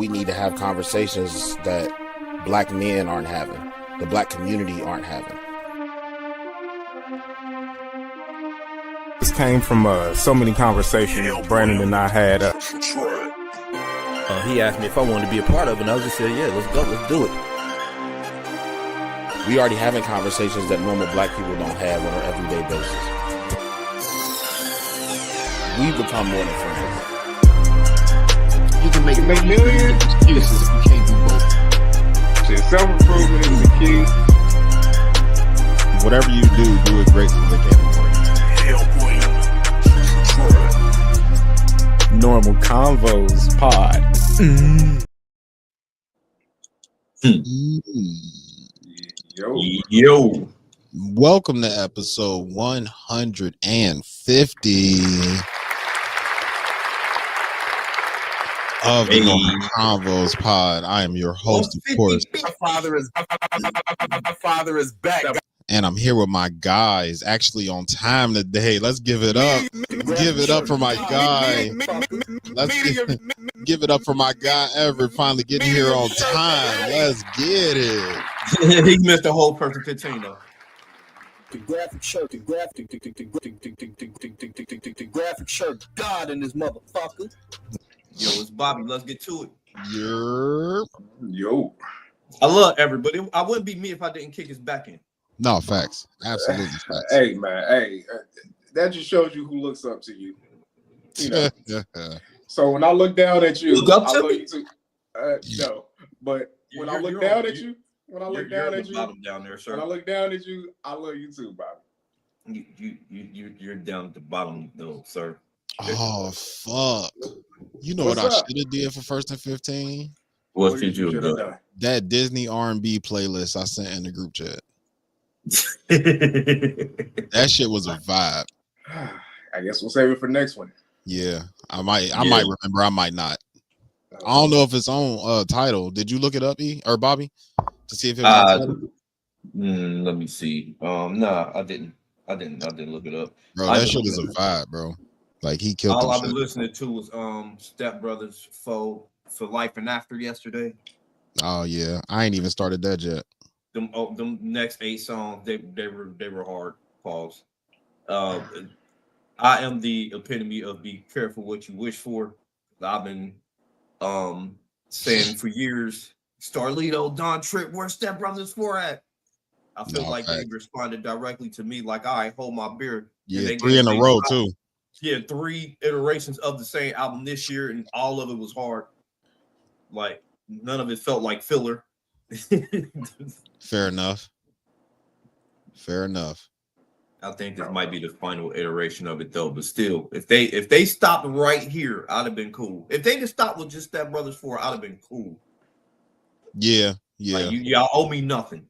We need to have conversations that black men aren't having, the black community aren't having. This came from so many conversations Brandon and I had. He asked me if I wanted to be a part of it, and I just said, yeah, let's go, let's do it. We already having conversations that normal black people don't have on an everyday basis. We become more than friends. You can make millions. Excuses if you can't do both. Self-improvement is the key. Whatever you do it gracefully. Normal Convos pod. Yo. Welcome to episode 150 of the Normal Convos pod. I am your host, of course. My father is back. And I'm here with my guys, actually on time today. Let's give it up. Give it up for my guy. Let's give it up for my guy Everett finally getting here on time. Let's get it. He missed the whole perfect 15 though. The graphic shirt, graphic shirt, God in this motherfucker. Yo, it's Bobby. Let's get to it. Yo. I love everybody. I wouldn't be me if I didn't kick his back in. No, facts. Absolutely facts. Hey, man. Hey, that just shows you who looks up to you. You know? So when I look down at you, Look up I to love me? you too. No, but when I look down at you, when I look down at you, down there, sir. when I look down at you, I love you too, Bobby. You're down at the bottom though, sir. Oh, fuck. You know What's what I up? should have did for first and 15? What should you have should've done? That Disney R&B playlist I sent in the group chat. That shit was a vibe. I guess we'll save it for next one. Yeah, I might remember, I might not. I don't know if it's on title. Did you look it up, E or Bobby, to see if it was on title? Let me see. No, I didn't look it up. Bro, that shit is a vibe, bro. Like he killed All them I've been shit. listening to was Step Brothers for Life and After yesterday. Oh yeah, I ain't even started that yet. Them next 8 songs, they were hard. Pause. I am the epitome of be careful what you wish for. I've been saying for years, Starlito, Don Tripp, where's Step Brothers for at? I feel like they responded directly to me, like, all right, hold my beer. Yeah, 3 in a row too. Yeah, 3 iterations of the same album this year, and all of it was hard. Like none of it felt like filler. Fair enough. I think this might be the final iteration of it though, but still, if they stopped right here, I'd have been cool. If they just stopped with just Step Brothers 4, I'd have been cool. Yeah. Like, y'all owe me nothing.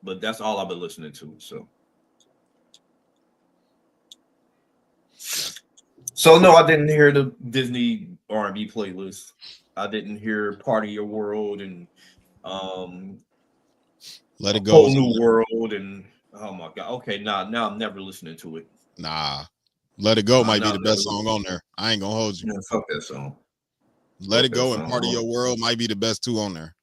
But that's all I've been listening to. So no, I didn't hear the Disney R&B playlist. I didn't hear Part of Your World and Let It Go. Whole New World and oh my god. Okay, now I'm never listening to it. Nah. Let It Go might be the best song on there. I ain't gonna hold you. Yeah, fuck that song. Let It Go and Part of Your World might be the best 2 on there.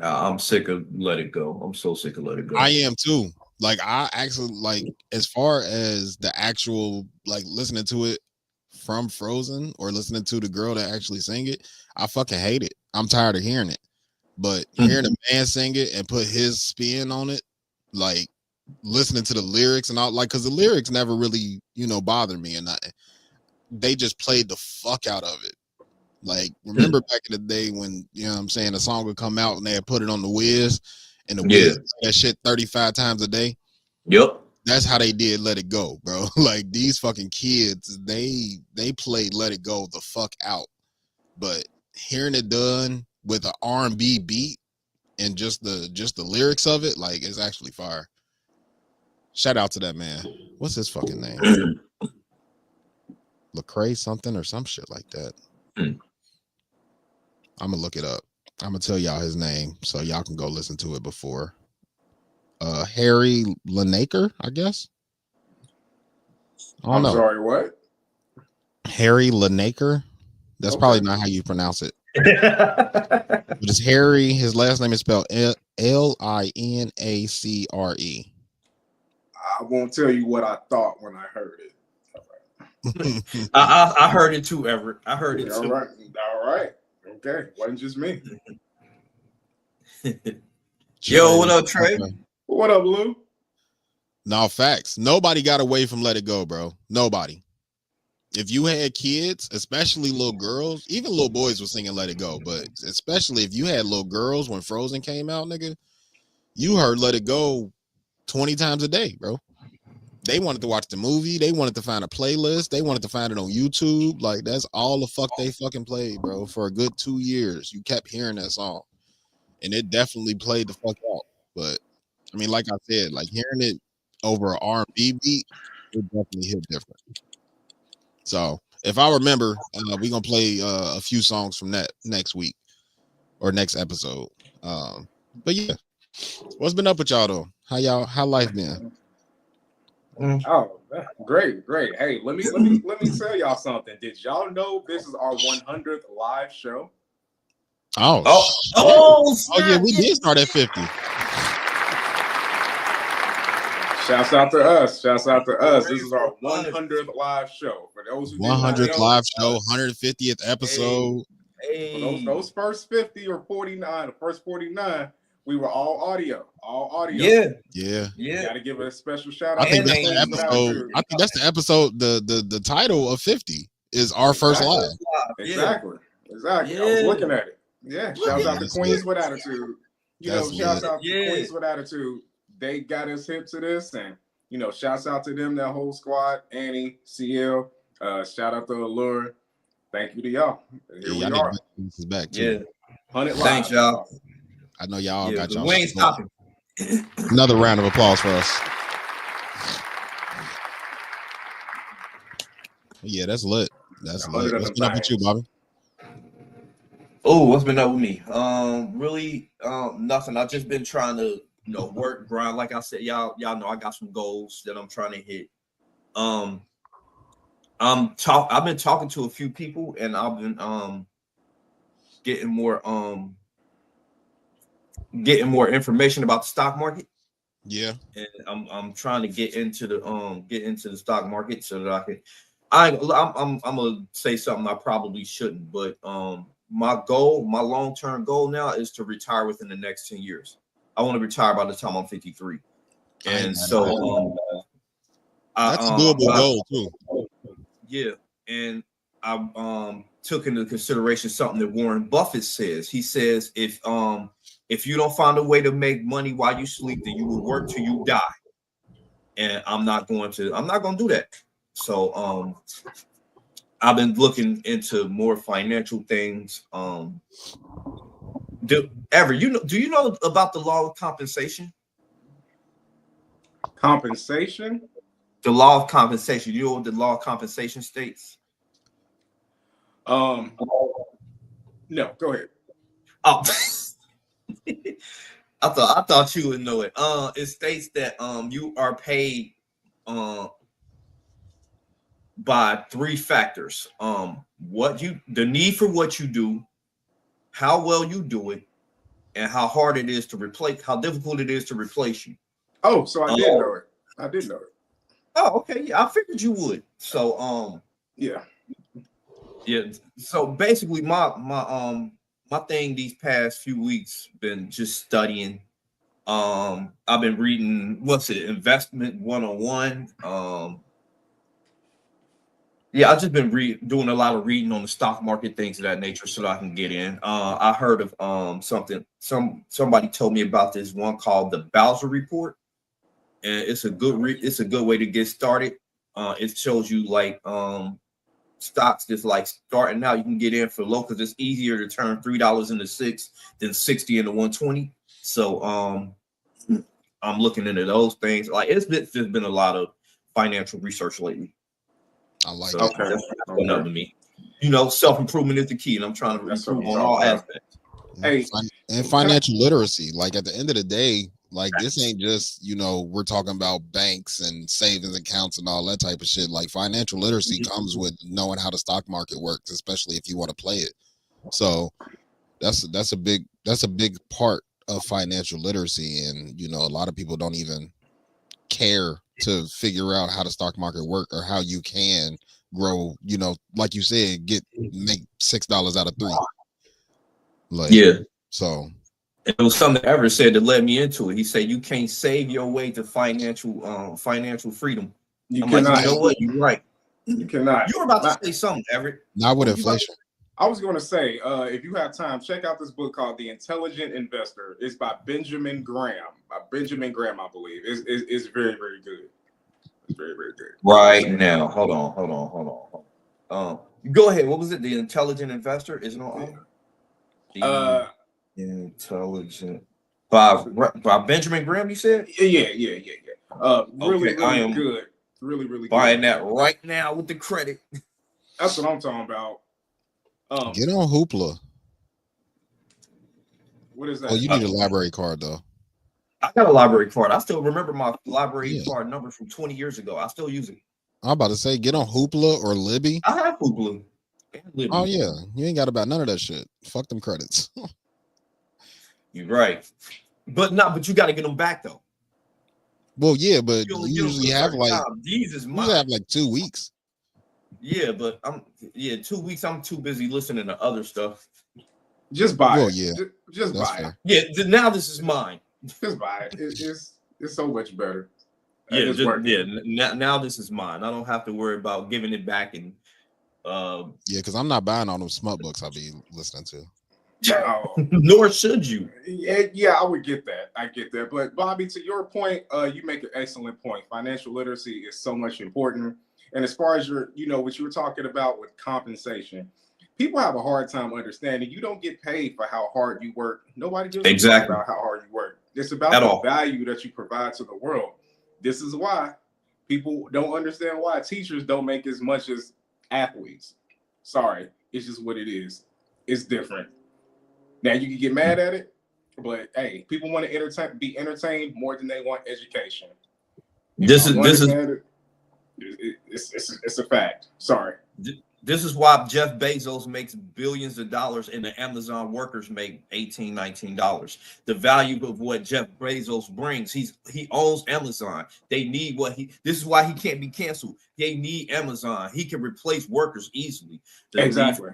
I'm sick of Let It Go. I'm so sick of Let It Go. I am too. Like I actually like as far as the actual like listening to it from Frozen or listening to the girl that actually sing it, I fucking hate it. I'm tired of hearing it. But hearing a man sing it and put his spin on it, like listening to the lyrics and all, like, because the lyrics never really, bothered me and they just played the fuck out of it. Like, remember back in the day when, a song would come out and they had put it on the Wiz and the Wiz that shit 35 times a day. Yep. That's how they did Let It Go, bro. Like, these fucking kids, they played Let It Go the fuck out. But hearing it done with an R&B beat and just the lyrics of it, like, it's actually fire. Shout out to that man. What's his fucking name? Lecrae something or some shit like that. I'm gonna look it up. I'm gonna tell y'all his name so y'all can go listen to it before. Harry Lineker, I guess. I don't know. Sorry, what? Harry Lineker. That's probably not how you pronounce it. But it's Harry. His last name is spelled Linacre. I won't tell you what I thought when I heard it. I heard it too, Everett. I heard it All too. right. Okay, wasn't just me. Yo, what up, Trey? What up, Lou? No, facts. Nobody got away from Let It Go, bro. Nobody. If you had kids, especially little girls, even little boys were singing Let It Go, but especially if you had little girls when Frozen came out, nigga, you heard Let It Go 20 times a day, bro. They wanted to watch the movie. They wanted to find a playlist. They wanted to find it on YouTube. Like, that's all the fuck they fucking played, bro. For a good 2 years, you kept hearing that song. And it definitely played the fuck out. But, I mean, like I said, like, hearing it over an R&B beat, it definitely hit different. So, if I remember, we're going to play a few songs from that next week or next episode. But, yeah. What's been up with y'all, though? How life been? Oh, great. Hey, let me tell y'all something. Did y'all know this is our 100th live show? Oh, yeah, we did start at 50. Shouts out to us. This is our 100th live show. For those who 100th live show, 150th episode. For those first 50 or 49, the first 49, we were all audio. Yeah. Gotta give a special shout out. I think that's the episode. I think that's the episode. The title of 50 is our first live. Exactly. Yeah. I was looking at it. Yeah. Shouts out to Queens with Attitude. Shouts out to Queens with Attitude. They got us hip to this, and shouts out to them, that whole squad. Annie, CL. Shout out to Allure. Thank you to y'all. Here we are. This is back too. 100 live. Thanks, y'all. I know y'all got y'all. We ain't stopping. Another round of applause for us. Yeah, that's lit. That's lit. What's been up with you, Bobby? Oh, what's been up with me? Really, nothing. I've just been trying to, work, grind. Like I said, y'all know I got some goals that I'm trying to hit. I've been talking to a few people, and I've been getting more information about the stock market. Yeah, and I'm trying to get into the stock market so that I can. I'm gonna say something I probably shouldn't, but my long-term goal now is to retire within the next 10 years. I want to retire by the time I'm 53, and so that's a doable goal too. Yeah, and I took into consideration something that Warren Buffett says. He says if you don't find a way to make money while you sleep, then you will work till you die. And I'm not going to do that. So I've been looking into more financial things. Do you know about the law of compensation? Compensation? The law of compensation. You know what the law of compensation states? No, go ahead. Oh. I thought you would know it. It states that you are paid by 3 factors. The need for what you do, how well you do it, and how difficult it is to replace you. Oh, so I did know it. Oh, okay. Yeah, I figured you would. So yeah. So basically my thing these past few weeks been just studying. I've been reading Investment 101. I've just been doing a lot of reading on the stock market, things of that nature, so that I can get in. I heard of somebody told me about this one called the Bowser Report, and it's a good way to get started. It shows you like stocks just like starting out. You can get in for low because it's easier to turn $3 into $6 than 60 into 120. So I'm looking into those things. Like it's just been a lot of financial research lately. I like it. Okay. That's to me. Self-improvement is the key, and I'm trying to improve on all aspects. Hey, and financial literacy. Like at the end of the day, like this ain't just, we're talking about banks and savings accounts and all that type of shit. Like financial literacy comes with knowing how the stock market works, especially if you want to play it. So that's a big part of financial literacy, and you know, a lot of people don't even care to figure out how the stock market work or how you can grow, you know, like you said, make $6 out of 3. Like, yeah. So it was something that Everett said that led me into it. He said you can't save your way to financial freedom. You I'm cannot. like, you know what? You're right. You cannot. You were about to say something, Everett. Not with inflation. I was going to say, if you have time, check out this book called The Intelligent Investor. It's by Benjamin Graham. I believe. It's very, very good. It's very, very good. Right now. Hold on. Go ahead. What was it? The Intelligent Investor? Is it on? The Intelligent by Benjamin Graham, you said? Yeah. Really, Okay, I am good. Really, really buying good. that right now with the credit. That's what I'm talking about. Get on Hoopla. What is that? Oh, you need a library card though. I got a library card. I still remember my library card number from 20 years ago. I still use it. I'm about to say, get on Hoopla or Libby. I have Hoopla. Oh yeah, you ain't got about none of that shit. Fuck them credits. You're right, but you got to get them back though. Well, yeah, but you usually have like Jesus, you have like 2 weeks. Yeah, but 2 weeks. I'm too busy listening to other stuff. Just buy it. Yeah, just buy fair. it. Yeah, now this is mine. Just buy it. It's so much better. Now this is mine. I don't have to worry about giving it back and because I'm not buying all those smut books I be listening to. Nor should you. Yeah, I would get that. I get that. But Bobby, to your point, you make an excellent point. Financial literacy is so much important. And as far as what you were talking about with compensation, people have a hard time understanding you don't get paid for how hard you work. Nobody gives a fuck about how hard you work. It's about the value that you provide to the world. This is why people don't understand why teachers don't make as much as athletes. Sorry, it's just what it is. It's different. Now you can get mad at it, but hey, people want to be entertained more than they want education. It's a fact. Sorry. This is why Jeff Bezos makes billions of dollars and the Amazon workers make $18, $19. The value of what Jeff Bezos brings, he owns Amazon. They need this is why he can't be canceled. They need Amazon. He can replace workers easily. Exactly.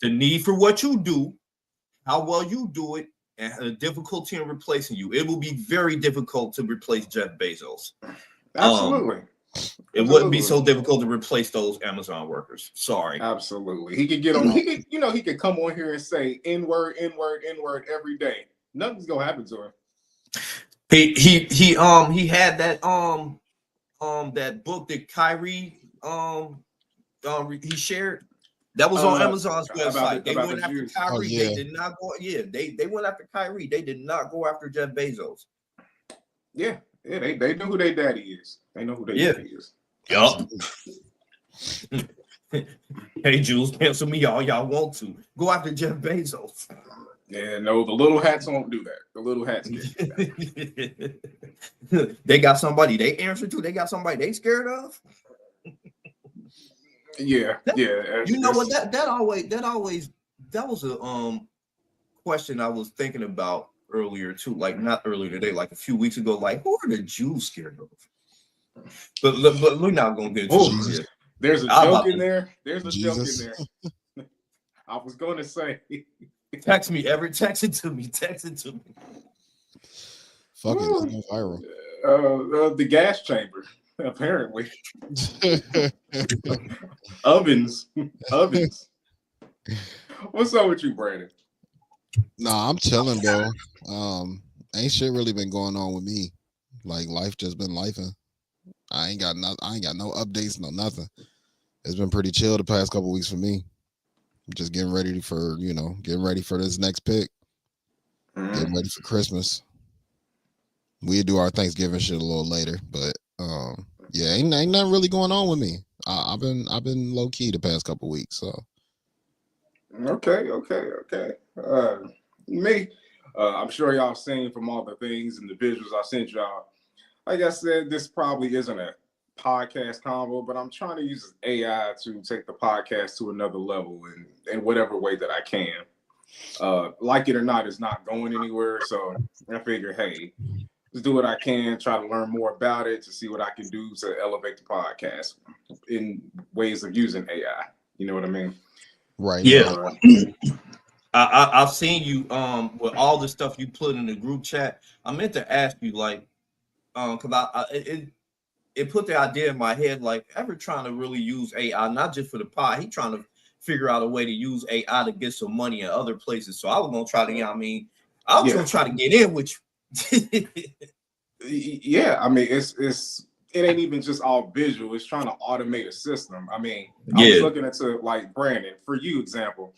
The need for what you do, how well you do it, and the difficulty in replacing you. It will be very difficult to replace Jeff Bezos. Absolutely. It wouldn't be so difficult to replace those Amazon workers. Sorry. Absolutely. He could get on. He could come on here and say N-word every day. Nothing's gonna happen to him. He had that that book that Kyrie he shared. That was on Amazon's website. They went after Kyrie. They did not go. Yeah, they went after Kyrie. They did not go after Jeff Bezos. Yeah, they know who their daddy is. They know who their daddy is. Yup. Hey, Jules, cancel me all y'all want to. Go after Jeff Bezos. Yeah, no, the little hats won't do that. The little hats can't do that. They got somebody they answer to. They got somebody they scared of. Yeah. You know what? That was a question I was thinking about earlier too. Like not earlier today, like a few weeks ago. Like, who are the Jews scared of? But we're not gonna get into it. There's a joke in there. There's a joke in there. I was gonna say. Text me, Everett. Text it to me. Fuck it, let's go viral. The gas chamber, apparently. Ovens. What's up with you, Brandon? Nah, I'm chilling, bro. Ain't shit really been going on with me. Like life just been lifing. I ain't got no updates, no nothing. It's been pretty chill the past couple weeks for me. Just getting ready for this next pick. Getting ready for Christmas. We do our Thanksgiving shit a little later, but ain't nothing really going on with me. I've been low key the past couple weeks, so. Okay. Me, I'm sure y'all seen from all the things and the visuals I sent y'all. Like I said, this probably isn't a podcast convo, but I'm trying to use AI to take the podcast to another level in whatever way that I can. like it or not, it's not going anywhere. So I figure, hey, just do what I can, try to learn more about it to see what I can do to elevate the podcast in ways of using AI. You know what I mean? Right. Yeah. I've seen you with all the stuff you put in the group chat. I meant to ask you, like, because it put the idea in my head, like, ever trying to really use AI, not just for the pod. He trying to figure out a way to use AI to get some money in other places. So I was gonna try to, I was gonna try to get in with you. Yeah, I mean, it ain't even just all visual. It's trying to automate a system. I mean, I was looking into, like, Brandon, for you example,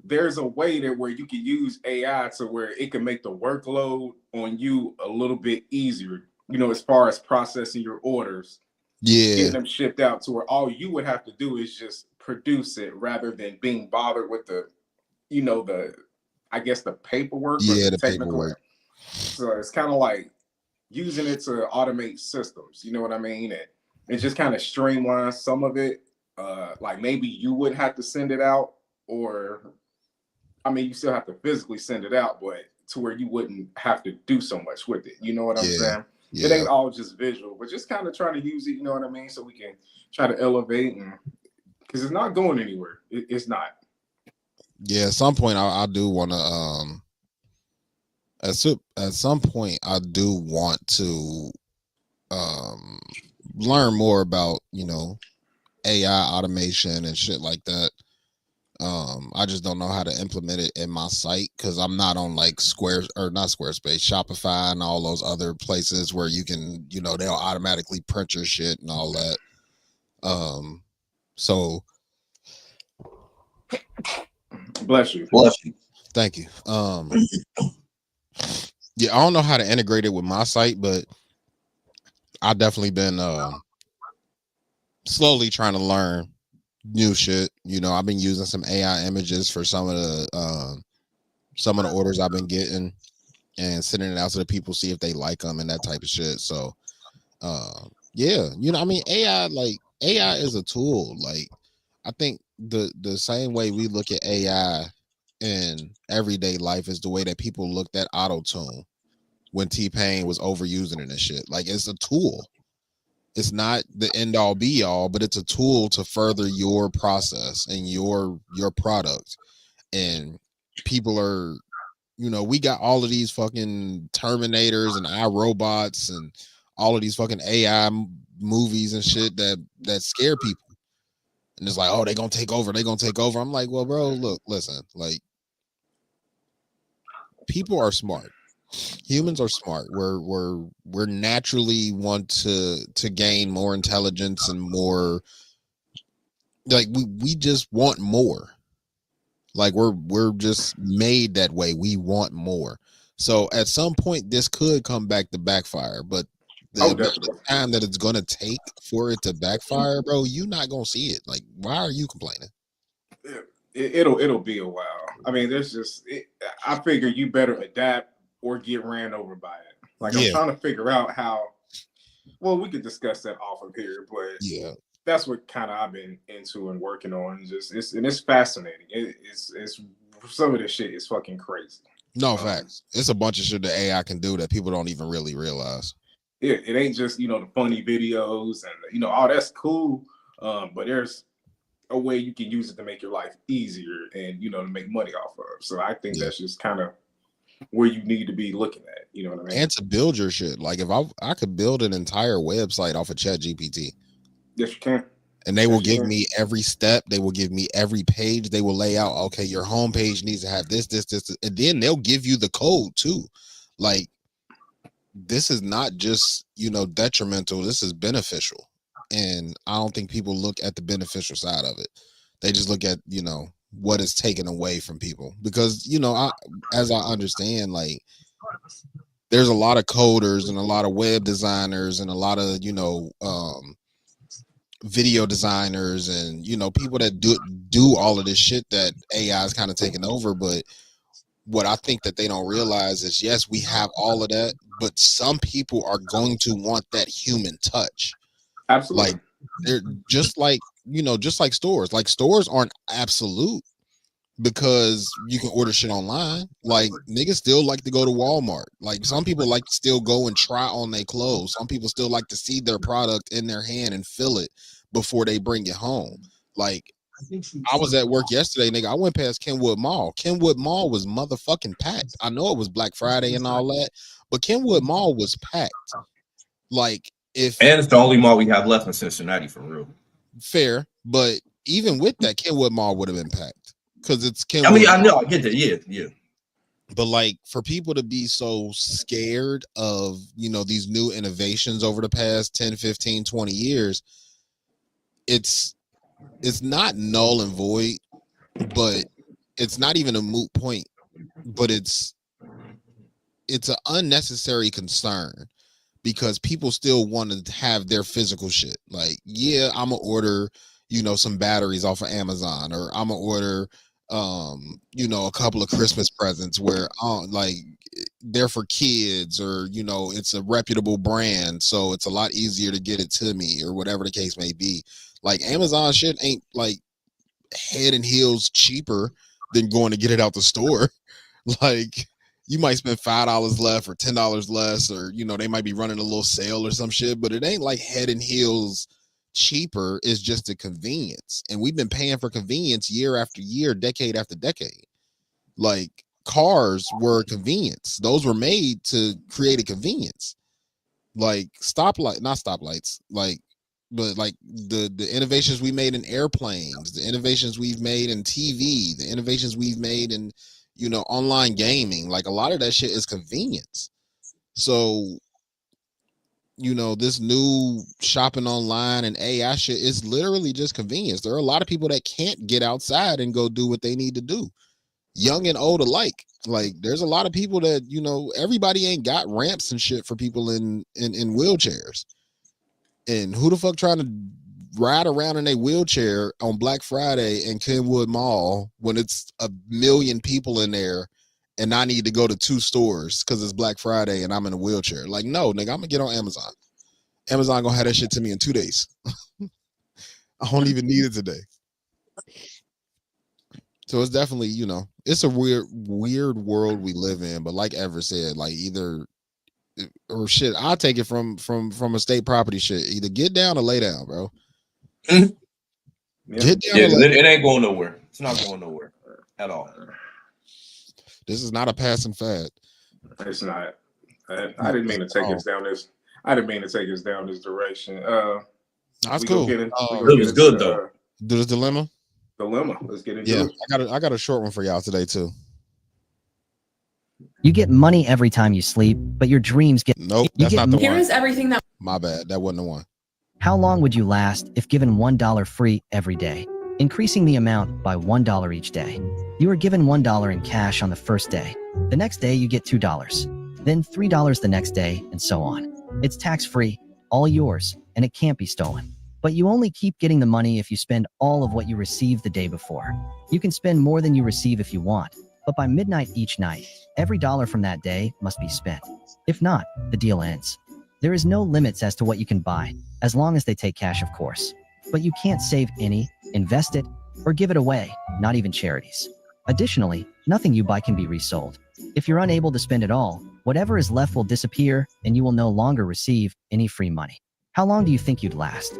there's a way that where you can use AI to where it can make the workload on you a little bit easier, as far as processing your orders, getting them shipped out to where all you would have to do is just produce it rather than being bothered with I guess the paperwork or the technical paperwork. So it's kind of like using it to automate systems, you know what I mean? And it just kind of streamlines some of it. Like maybe you would have to send it out, or I mean, you still have to physically send it out, but to where you wouldn't have to do so much with it. You know what I'm saying? Yeah. It ain't all just visual, but just kind of trying to use it, you know what I mean? So we can try to elevate, and because it's not going anywhere. It's not. Yeah, at some point I do want to at some point I do want to learn more about, AI automation and shit like that. I just don't know how to implement it in my site because I'm not on like not Squarespace, Shopify, and all those other places where you can, they'll automatically print your shit and all that. So bless you. Thank you. Yeah, I don't know how to integrate it with my site, but I've definitely been slowly trying to learn new shit. I've been using some AI images for some of the orders I've been getting and sending it out to the people, see if they like them and that type of shit. So yeah, I mean, AI is a tool. Like, I think the same way we look at AI in everyday life is the way that people looked at auto-tune when T-Pain was overusing it and shit. Like, it's a tool. It's not the end all be all, but it's a tool to further your process and your product. And people are, we got all of these fucking Terminators and iRobots and all of these fucking AI movies and shit that scare people. And it's like, oh, they're gonna take over. I'm like, well, bro, look, listen, like, people are smart. Humans are smart. We're naturally want to gain more intelligence and more, like, we just want more. Like, we're just made that way. We want more. So at some point this could come back to backfire, but the time that it's gonna take for it to backfire, bro, you're not gonna see it. Like, why are you complaining? It'll be a while. I mean, I figure you better adapt or get ran over by it. Like, I'm trying to figure out how. Well, we could discuss that off of here, but yeah, that's what kind of I've been into and working on. It's fascinating. It's some of this shit is fucking crazy. No, facts. It's a bunch of shit that AI can do that people don't even really realize. It ain't just the funny videos and all that's cool, but there's a way you can use it to make your life easier and to make money off of. So I think that's just kind of where you need to be looking at. You know what I mean? And to build your shit. Like, if I could build an entire website off of ChatGPT. Yes, you can. And they will give me every step. They will give me every page. They will lay out, okay, your homepage needs to have this, and then they'll give you the code too. Like, this is not just, detrimental. This is beneficial. And I don't think people look at the beneficial side of it. They just look at, what is taken away from people. Because, as I understand, like, there's a lot of coders and a lot of web designers and a lot of, video designers and, people that do all of this shit that AI is kind of taking over. But what I think that they don't realize is, yes, we have all of that, but some people are going to want that human touch. Absolutely. Like, they're just like, just like stores. Like, stores aren't absolute. because you can order shit online. Like niggas still like to go to Walmart. Like some people like to still go and try on their clothes. Some people still like to see their product in their hand and feel it before they bring it home. Like I was at work yesterday, nigga. I went past Kenwood Mall. Kenwood Mall was motherfucking packed. I know it was Black Friday and all that, but Kenwood Mall was packed. Like and it's the only mall we have left in Cincinnati for real. Fair, but even with that, Kenwood Mall would have been packed because it's Kenwood. I mean, I know, I get that, yeah. But like for people to be so scared of, these new innovations over the past 10, 15, 20 years, it's not null and void, but it's not even a moot point, but it's an unnecessary concern because people still want to have their physical shit. Like, yeah, I'm gonna order, some batteries off of Amazon, or I'm gonna order, a couple of Christmas presents where, like, they're for kids, or, it's a reputable brand, so it's a lot easier to get it to me, or whatever the case may be. Like, Amazon shit ain't like head and heels cheaper than going to get it out the store. Like, you might spend $5 less or $10 less, or they might be running a little sale or some shit, but it ain't like head and heels cheaper. It's just a convenience, and we've been paying for convenience year after year, decade after decade. Like, cars were a convenience; those were made to create a convenience. Like not stoplights, but like the innovations we made in airplanes, the innovations we've made in TV, the innovations we've made in online gaming. Like, a lot of that shit is convenience. So, this new shopping online and AI shit is literally just convenience. There are a lot of people that can't get outside and go do what they need to do, young and old alike. Like, there's a lot of people that, everybody ain't got ramps and shit for people in wheelchairs. And who the fuck trying to ride around in a wheelchair on Black Friday in Kenwood Mall when it's 1 million people in there and I need to go to 2 stores because it's Black Friday and I'm in a wheelchair? Like, no, nigga, I'm gonna get on Amazon. Amazon gonna have that shit to me in 2 days. I don't even need it today. So it's definitely, it's a weird world we live in. But like Ever said, like, either or shit, I'll take it from a state property shit. Either get down or lay down, bro. Get down. Yeah, it ain't going nowhere. It's not going nowhere at all. This is not a passing fad. It's not. I didn't mean to take us down this. I didn't mean to take us down this direction. That's cool. It was good though. Do this dilemma. Let's get into it. I got a short one for y'all today too. You get money every time you sleep, but your dreams get... Nope, that's not the one. Here is everything that... My bad, that wasn't the one. How long would you last if given $1 free every day, increasing the amount by $1 each day? You are given $1 in cash on the first day. The next day you get $2, then $3 the next day, and so on. It's tax-free, all yours, and it can't be stolen. But you only keep getting the money if you spend all of what you received the day before. You can spend more than you receive if you want, but by midnight each night, every dollar from that day must be spent. If not, the deal ends. There is no limits as to what you can buy, as long as they take cash, of course. But you can't save any, invest it, or give it away, not even charities. Additionally, nothing you buy can be resold. If you're unable to spend it all, whatever is left will disappear and you will no longer receive any free money. How long do you think you'd last?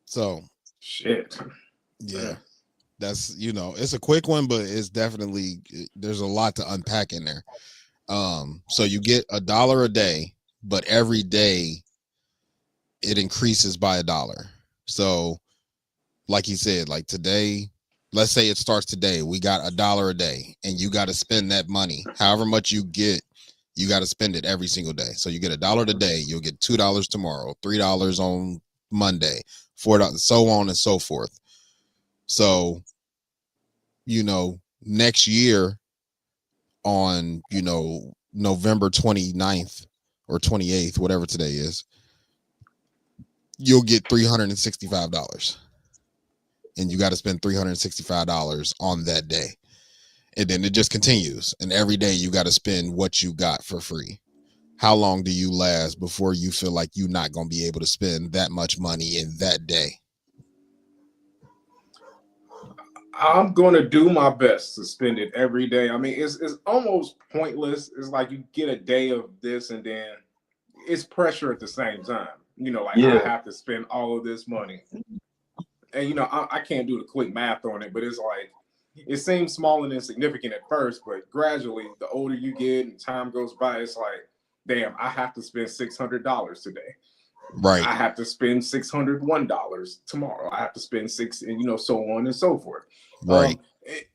So, shit. Yeah. That's, it's a quick one, but it's definitely, there's a lot to unpack in there. So you get $1 a day, but every day it increases by $1. So like he said, like today, let's say it starts today, we got $1 a day and you got to spend that money. However much you get, you got to spend it every single day. So you get $1 a day, you'll get $2 tomorrow, $3 on Monday, $4, so on and so forth. So, next year on, November 29th or 28th, whatever today is, you'll get $365. And you got to spend $365 on that day. And then it just continues. And every day you got to spend what you got for free. How long do you last before you feel like you're not going to be able to spend that much money in that day? I'm gonna do my best to spend it every day. I mean, it's almost pointless. It's like you get a day of this, and then it's pressure at the same time. You know, like I have to spend all of this money, and you know, I can't do the quick math on it, but it's like it seems small and insignificant at first, but gradually, the older you get and time goes by, it's like, damn, I have to spend $600 today. Right. I have to spend $601 tomorrow. I have to spend and you know, so on and so forth. Right.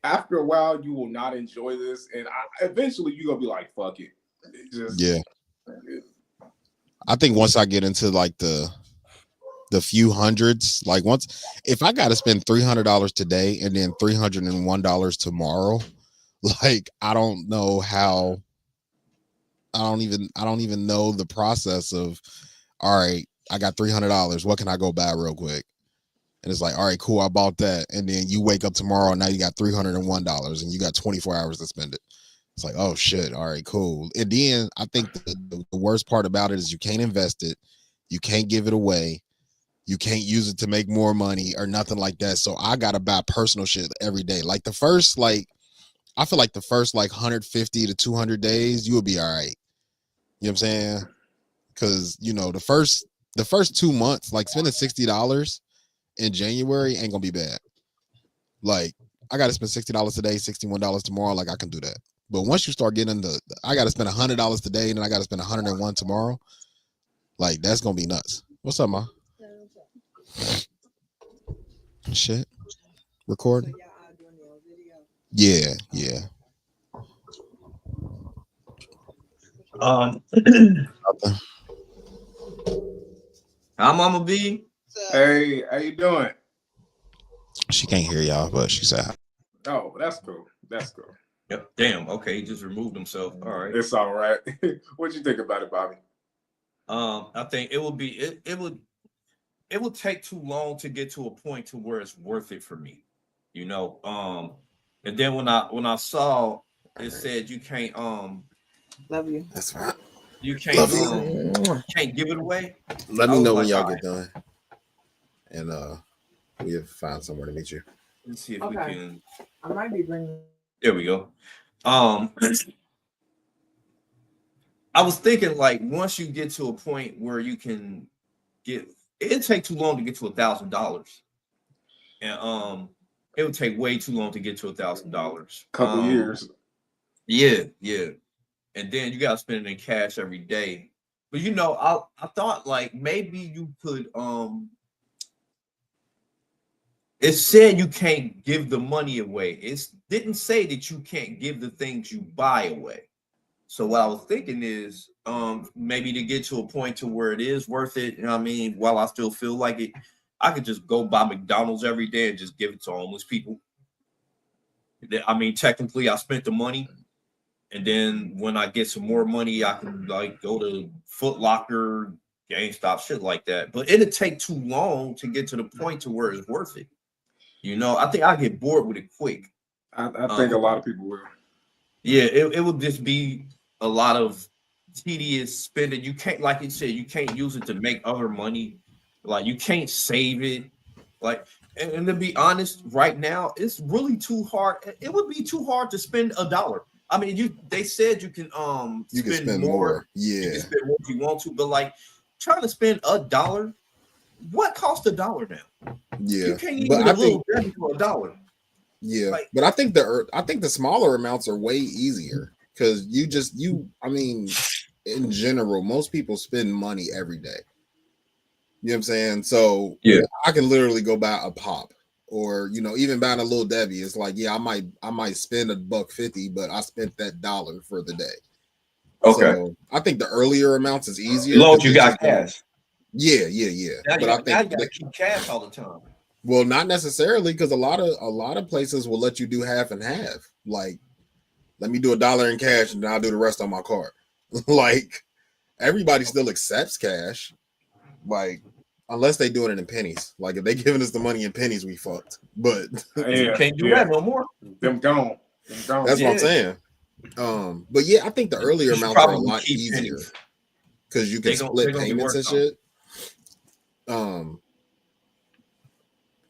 After a while, you will not enjoy this, and eventually you're gonna be like, "Fuck it." Yeah. I think once I get into like the few hundreds, like if I got to spend $300 today and then $301 tomorrow, like I don't know how. I don't even know the process of. All right, I got $300. What can I go buy real quick? And it's like, all right, cool, I bought that. And then you wake up tomorrow and now you got $301 and you got 24 hours to spend it. It's like, oh shit, all right, cool. And then I think the worst part about it is you can't invest it, you can't give it away, you can't use it to make more money or nothing like that. So I gotta buy personal shit every day. Like I feel like the first 150 to 200 days, you will be all right. You know what I'm saying? Because you know the first 2 months, like spending $60 in January ain't gonna be bad. Like I gotta spend $60 today, $61 tomorrow. Like I can do that. But once you start getting I gotta spend $100 today, and then I gotta spend $101 tomorrow. Like that's gonna be nuts. What's up, ma? Shit, recording. Yeah. How Mama B? Hey, how you doing? She can't hear y'all, but she said. Oh, that's cool. That's cool. Yep. Damn. Okay, he just removed himself. All right. It's all right. What'd you think about it, Bobby? I think it would be it would take too long to get to a point to where it's worth it for me. You know. And then when I saw it said you can't love you. That's right. You can't can't give it away. Let me know when y'all get done, and we'll find somewhere to meet you. Let's see if we can. I might be bringing. There we go. I was thinking like once you get to a point where you can get, it'd take too long to get to $1,000, and it would take way too long to get to $1,000. Couple years. Yeah. And then you gotta spend it in cash every day. But you know, I thought like maybe you could it said you can't give the money away. It didn't say that you can't give the things you buy away. So what I was thinking is maybe to get to a point to where it is worth it, you know what I mean, while I still feel like it, I could just go buy McDonald's every day and just give it to homeless people. I mean, technically I spent the money. And then when I get some more money, I can like go to Foot Locker, GameStop, shit like that. But it'd take too long to get to the point to where it's worth it. You know, I think I get bored with it quick. I think a lot of people will. Yeah, it would just be a lot of tedious spending. You can't, like you said, you can't use it to make other money. Like you can't save it. Like, and to be honest, right now it's really too hard. It would be too hard to spend $1. I mean, they said you can spend more. Yeah, you can spend more if you want to, but like trying to spend $1, what costs $1 now? Yeah, you can't even a little bit for $1. Yeah, like, but I think the smaller amounts are way easier because I mean, in general, most people spend money every day. You know what I'm saying? So yeah, I can literally go buy a pop. Or even buying a Little Debbie, it's like I might spend $1.50, but I spent that $1 for the day. Okay, so I think the earlier amounts is easier. Load you got cash. Yeah. Now but I think you gotta keep cash all the time. Well, not necessarily, because a lot of places will let you do half and half. Like, let me do $1 in cash and then I'll do the rest on my card. Like, everybody still accepts cash. Like, unless they doing it in pennies. Like if they giving us the money in pennies, we fucked. But you can't do that no more. Them gone. That's what I'm saying. But yeah, I think the earlier amounts are a lot easier because you can split payments and shit.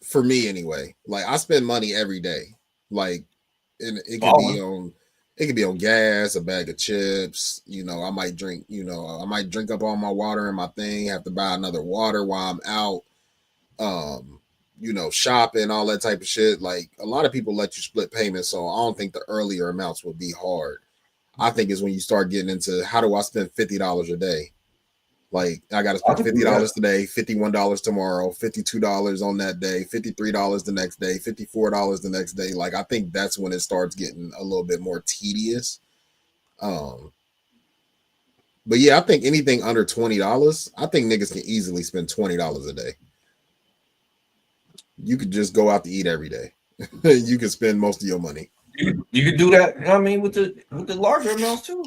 for me anyway. Like I spend money every day. Like, and it could be on gas, a bag of chips. You know, I might drink. You know, I might drink up all my water in my thing. Have to buy another water while I'm out. You know, shopping, all that type of shit. Like a lot of people let you split payments, so I don't think the earlier amounts would be hard. I think it's when you start getting into how do I spend $50 a day? Like I got to spend $50 today, $51 tomorrow, $52 on that day, $53 the next day, $54 the next day. Like I think that's when it starts getting a little bit more tedious. But yeah, I think anything under $20, I think niggas can easily spend $20 a day. You could just go out to eat every day. You can spend most of your money. You could do that. I mean, with the larger amounts too.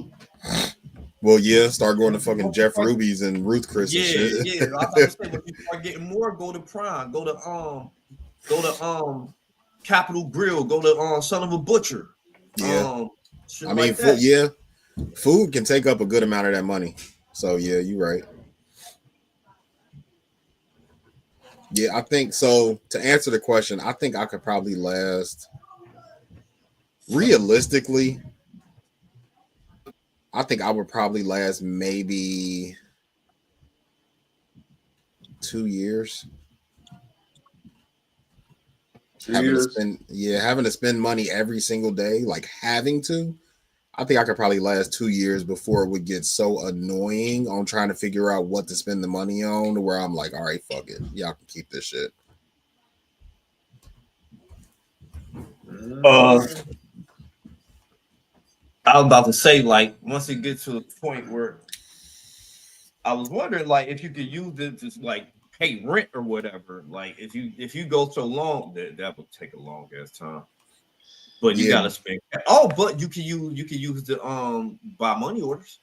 Well, yeah, start going to fucking Jeff Ruby's and Ruth Chris. Yeah, and shit. yeah. I was about to say, when you start getting more, go to Prime, go to Capital Grill, go to Son of a Butcher. Yeah, I like mean, food can take up a good amount of that money. So yeah, you're right. Yeah, I think so. To answer the question, I think I could probably last. Realistically, I think I would probably last maybe 2 years. 2 years. Having to spend money every single day, like having to. I think I could probably last 2 years before it would get so annoying on trying to figure out what to spend the money on to where I'm like, all right, fuck it. Y'all can keep this shit. I was about to say, like, once it gets to the point where I was wondering, like, if you could use it to like pay rent or whatever. Like, if you go so long, that would take a long ass time. But you gotta spend. Oh, but you can use the buy money orders.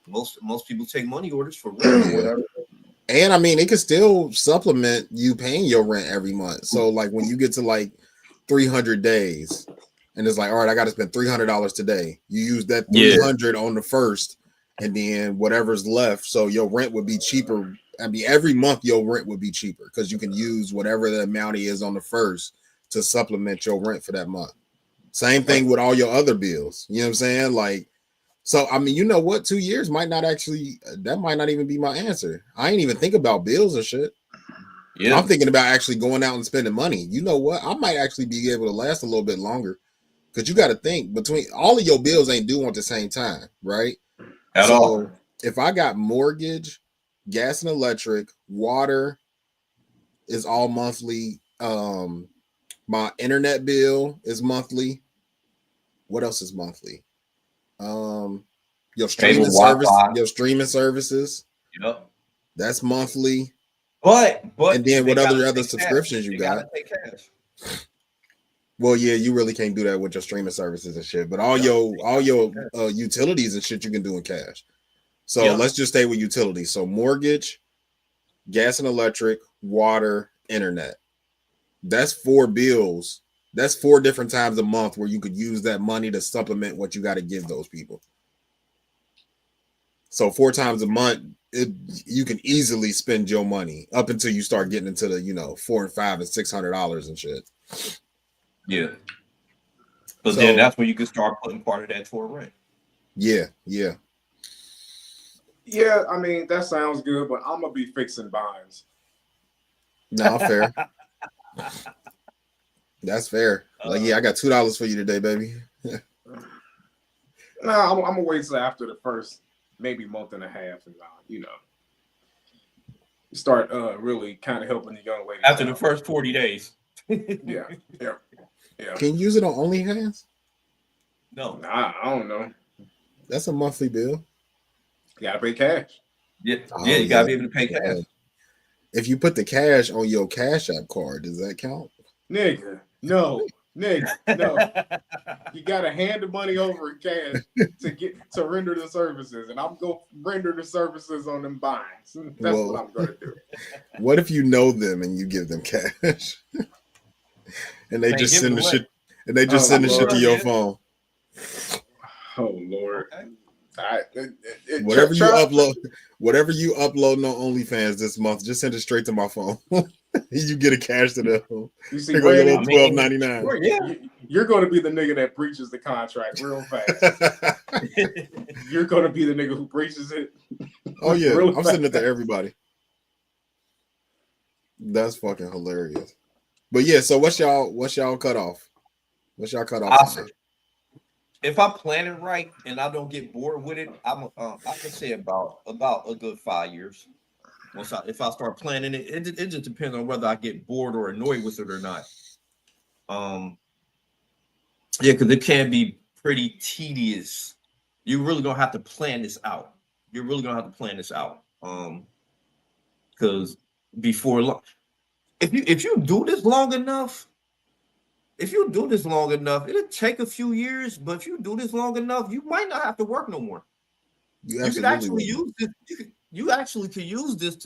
Most people take money orders for rent or whatever. And I mean, it could still supplement you paying your rent every month. So like when you get to like 300 days, and it's like, all right, I got to spend $300 today. You use that 300 on the first, and then whatever's left. So your rent would be cheaper. I mean, every month your rent would be cheaper because you can use whatever the amount is on the first to supplement your rent for that month. Same thing with all your other bills. You know what I'm saying? Like, so I mean, you know what? 2 years might not actually. That might not even be my answer. I ain't even think about bills and shit. Yeah, I'm thinking about actually going out and spending money. You know what? I might actually be able to last a little bit longer. Because you got to think between all of your bills ain't due at the same time, right? At all. If I got mortgage, gas and electric, water is all monthly. My internet bill is monthly. What else is monthly? Your streaming services. Yep. That's monthly. But and then what other subscriptions you got? Pay cash. Well, yeah, you really can't do that with your streaming services and shit. But all your utilities and shit you can do in cash. So let's just stay with utilities. So mortgage, gas and electric, water, internet. That's 4 bills. That's 4 different times a month where you could use that money to supplement what you got to give those people. So 4 times a month, you can easily spend your money up until you start getting into the $400 and $500 and $600 and shit. Yeah, but then that's when you can start putting part of that toward rent. Yeah. I mean, that sounds good, but I'm gonna be fixing binds. No, fair. That's fair. Like, I got $2 for you today, baby. No, I'm gonna wait till after the first maybe month and a half, and start really kind of helping the young lady after the first 40 days. Yeah. Can you use it on OnlyFans? No. Nah, I don't know. That's a monthly bill. You gotta pay cash. You gotta be able to pay cash. If you put the cash on your Cash App card, does that count? Nigga, no. You gotta hand the money over in cash to render the services, and I'm gonna render the services on them binds. That's what I'm gonna do. What if you know them and you give them cash? And they just send the shit. And they just send the shit to your phone. Oh Lord! Whatever you upload on OnlyFans this month, just send it straight to my phone. You get a cash to them. You see, Here go your Randy, little $12.99. Sure, yeah. you're going to be the nigga that breaches the contract real fast. You're going to be the nigga who breaches it. Oh yeah, real I'm fast. sending it to everybody. That's fucking hilarious. But yeah, so what's y'all cut off? What's y'all cut off? If I plan it right and I don't get bored with it, I can say about a good 5 years. If I start planning it, it just depends on whether I get bored or annoyed with it or not. Yeah, because it can be pretty tedious. You're really gonna have to plan this out. Because before long, if you do this long enough, it'll take a few years. But if you do this long enough, you might not have to work no more. You could actually use this. You actually could use this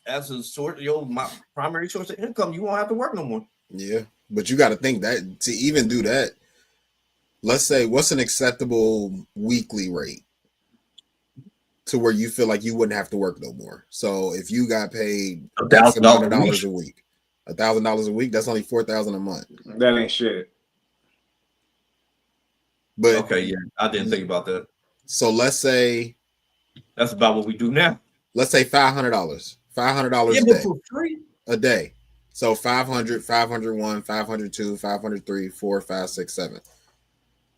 as a sort of my primary source of income. You won't have to work no more. Yeah, but you got to think that to even do that. Let's say, what's an acceptable weekly rate to where you feel like you wouldn't have to work no more? So if you got paid $1,000 a week, $1,000 a week, that's only $4,000 a month. That ain't shit. But okay, yeah, I didn't think about that. So let's say that's about what we do now. Let's say $500. $500 yeah, a day. For free. A day. So 500, 501, 502, 503, 4, 5, 6, 7.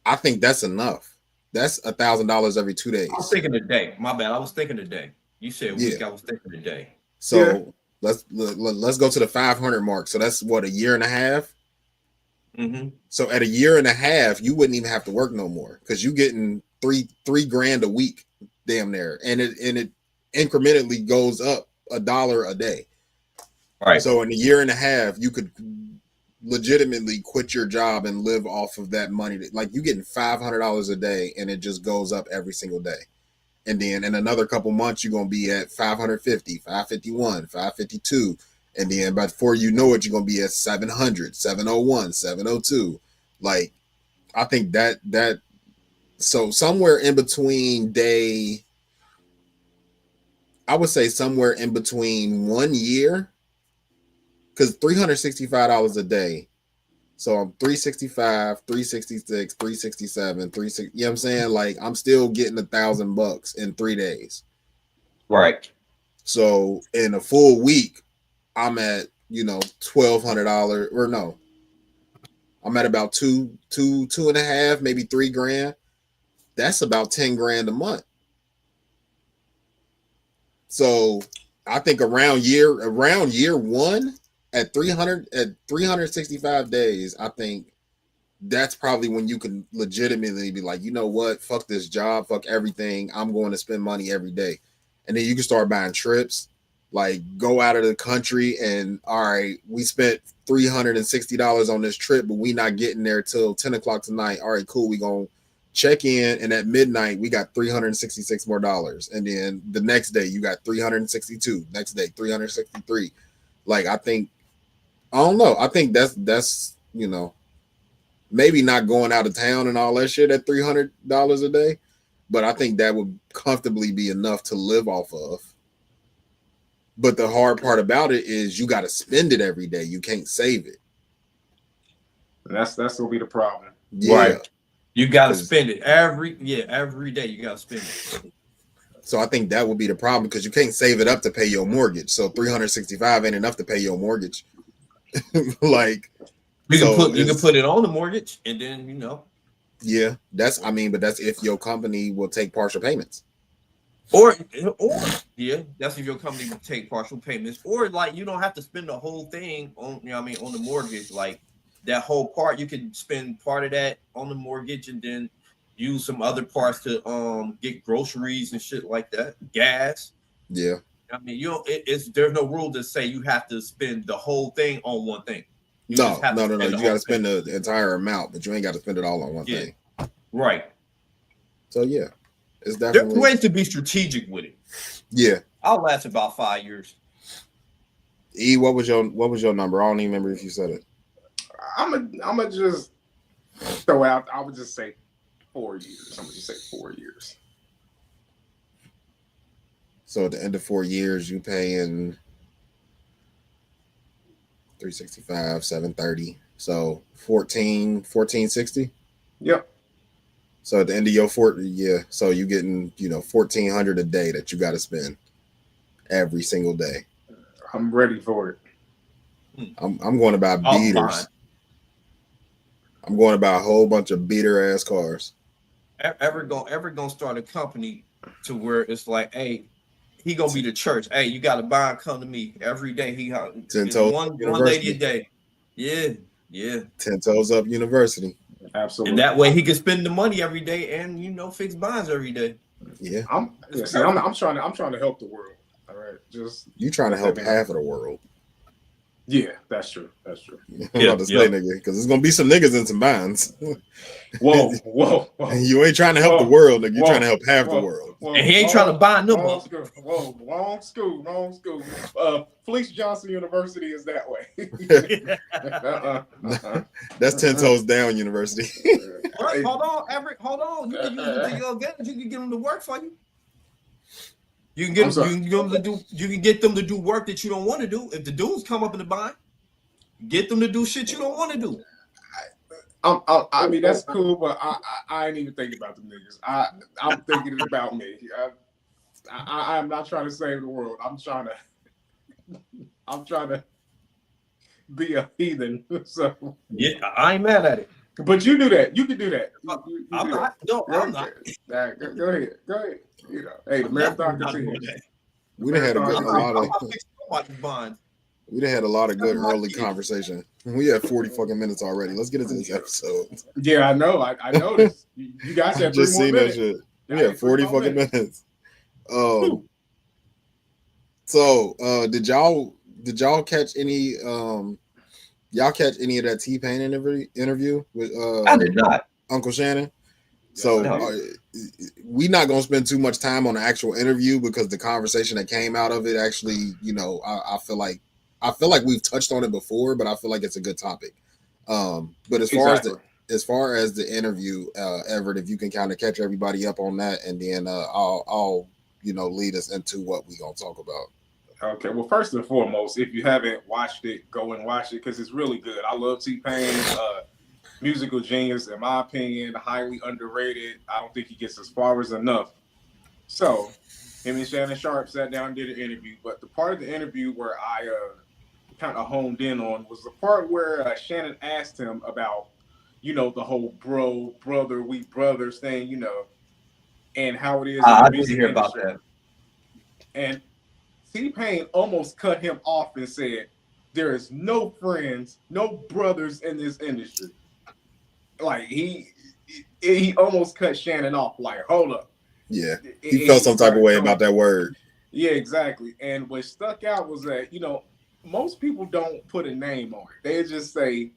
I think that's enough. That's $1,000 every 2 days. I was thinking a day. My bad. I was thinking a day. You said week. Yeah. I was thinking a day. So let's go to the 500 mark. So that's what, a year and a half. Mm-hmm. So at a year and a half, you wouldn't even have to work no more because you're getting three grand a week, damn near, and it incrementally goes up $1 a day. Right. So in a year and a half, you could legitimately quit your job and live off of that money. Like you're getting $500 a day, and it just goes up every single day. And then in another couple months, you're gonna be at 550, 551, 552. And then before you know it, you're gonna be at 700, 701, 702. Like, I think that so somewhere in between I would say somewhere in between 1 year, because $365 a day. So I'm 365, 366, 367, 36. You know what I'm saying? Like I'm still getting $1,000 in 3 days. Right. So in a full week, I'm at $1,200 or no. I'm at about two and a half, maybe $3,000. That's about 10 grand a month. So I think around year one at 365 days, I think that's probably when you can legitimately be like, you know what, fuck this job, fuck everything. I'm going to spend money every day. And then you can start buying trips, like go out of the country and all right, we spent $360 on this trip, but we not getting there till 10 o'clock tonight. All right, cool. We gonna check in, and at midnight we got $366 more. And then the next day you got 362. Next day 363. Like I don't know. I think that's maybe not going out of town and all that shit at $300 a day, but I think that would comfortably be enough to live off of. But the hard part about it is you got to spend it every day. You can't save it. That's gonna be the problem. Yeah. Right. You got to spend it every day. You got to spend it. So I think that would be the problem because you can't save it up to pay your mortgage. So 365 ain't enough to pay your mortgage. Like you can put it on the mortgage and then Yeah, that's if your company will take partial payments. Or that's if your company will take partial payments, or like you don't have to spend the whole thing on on the mortgage. Like that whole part, you can spend part of that on the mortgage and then use some other parts to get groceries and shit like that, gas. Yeah. I mean, there's no rule to say you have to spend the whole thing on one thing. No. You got to spend the entire amount, but you ain't got to spend it all on one thing. Right. So yeah, it's definitely there's ways to be strategic with it. Yeah. I'll last about 5 years. E, what was your number? I don't even remember if you said it. I'm just throw out. I would just say 4 years. I'm gonna just say 4 years. So at the end of 4 years, you paying 365, 730. So 1460. Yep. So at the end of your so you getting 1400 a day that you got to spend every single day. I'm ready for it. I'm going to buy beaters. I'm going to buy a whole bunch of beater ass cars. Ever gonna start a company to where it's like, hey, he gonna be the church. Hey, you got to buy and come to me every day. One lady a day. Yeah. 10 Toes Up University. Absolutely. And that way he can spend the money every day and fix bonds every day. Yeah. I'm trying to help the world. All right. Just you trying to help half of the world. Yeah, that's true. I'm about to say, nigga, because there's gonna be some niggas in some bonds. Whoa. You ain't trying to help the world, nigga. You're trying to help half the world. And he ain't trying to buy no more. Wrong school. Felice Johnson University is that way. That's 10 Toes Down University. Right, hold on, Everett. Hold on. You can use it to your advantage. You can get them to work for you. You can get them to do work that you don't want to do. If the dudes come up in the bind, get them to do shit you don't want to do. I mean, that's cool, but I ain't even thinking about the niggas. I'm thinking about me. I'm not trying to save the world. I'm trying to be a heathen. So yeah, I ain't mad at it. But you do that. You can do that. I'm not. No, I'm not. Go ahead. Hey, the marathon continues. We done had a lot of good early conversation. We had 40 fucking minutes already. Let's get into this episode. Yeah, I know. I noticed. You guys have just 3 more seen minutes. that shit. We had 40 fucking minutes. So did y'all catch any of that T-Pain interview with I did not. Uncle Shannon? So we're not gonna spend too much time on the actual interview because the conversation that came out of it actually, I feel like we've touched on it before, but I feel like it's a good topic. But as far as the interview, Everett, if you can kind of catch everybody up on that, and then I'll lead us into what we're gonna talk about. Okay, well, first and foremost, if you haven't watched it, go and watch it because it's really good. I love T-Pain, musical genius, in my opinion, highly underrated. I don't think he gets his flowers enough. So, him and Shannon Sharp sat down and did an interview, but the part of the interview where I kind of honed in on was the part where Shannon asked him about, the whole brother, we brothers thing, and how it is. I did hear about that. And T-Pain almost cut him off and said, there is no friends, no brothers in this industry. Like, he almost cut Shannon off. Like, hold up. Yeah, he felt some type of way about that word. Yeah, exactly. And what stuck out was that, most people don't put a name on it. They just say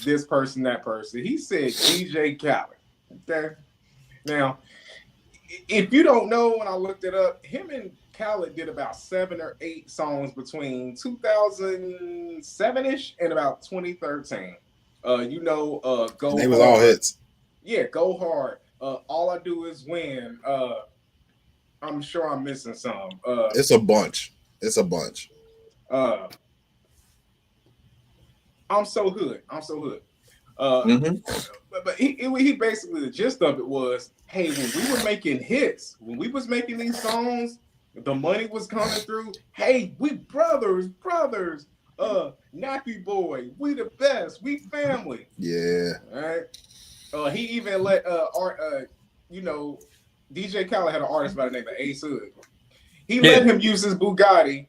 this person, that person. He said DJ Khaled. Okay. Now, if you don't know, when I looked it up, him and Khaled did about 7 or 8 songs between 2007-ish and about 2013. Go. They was all hits. Yeah, Go Hard. All I Do Is Win. I'm sure I'm missing some. It's a bunch. I'm so hood. But he basically, the gist of it was, hey, when we were making hits, when we was making these songs, the money was coming through. Hey, we brothers, Nappy Boy, we the best, we family. Yeah. All right. He even let DJ Khaled had an artist by the name of Ace Hood. He let him use his Bugatti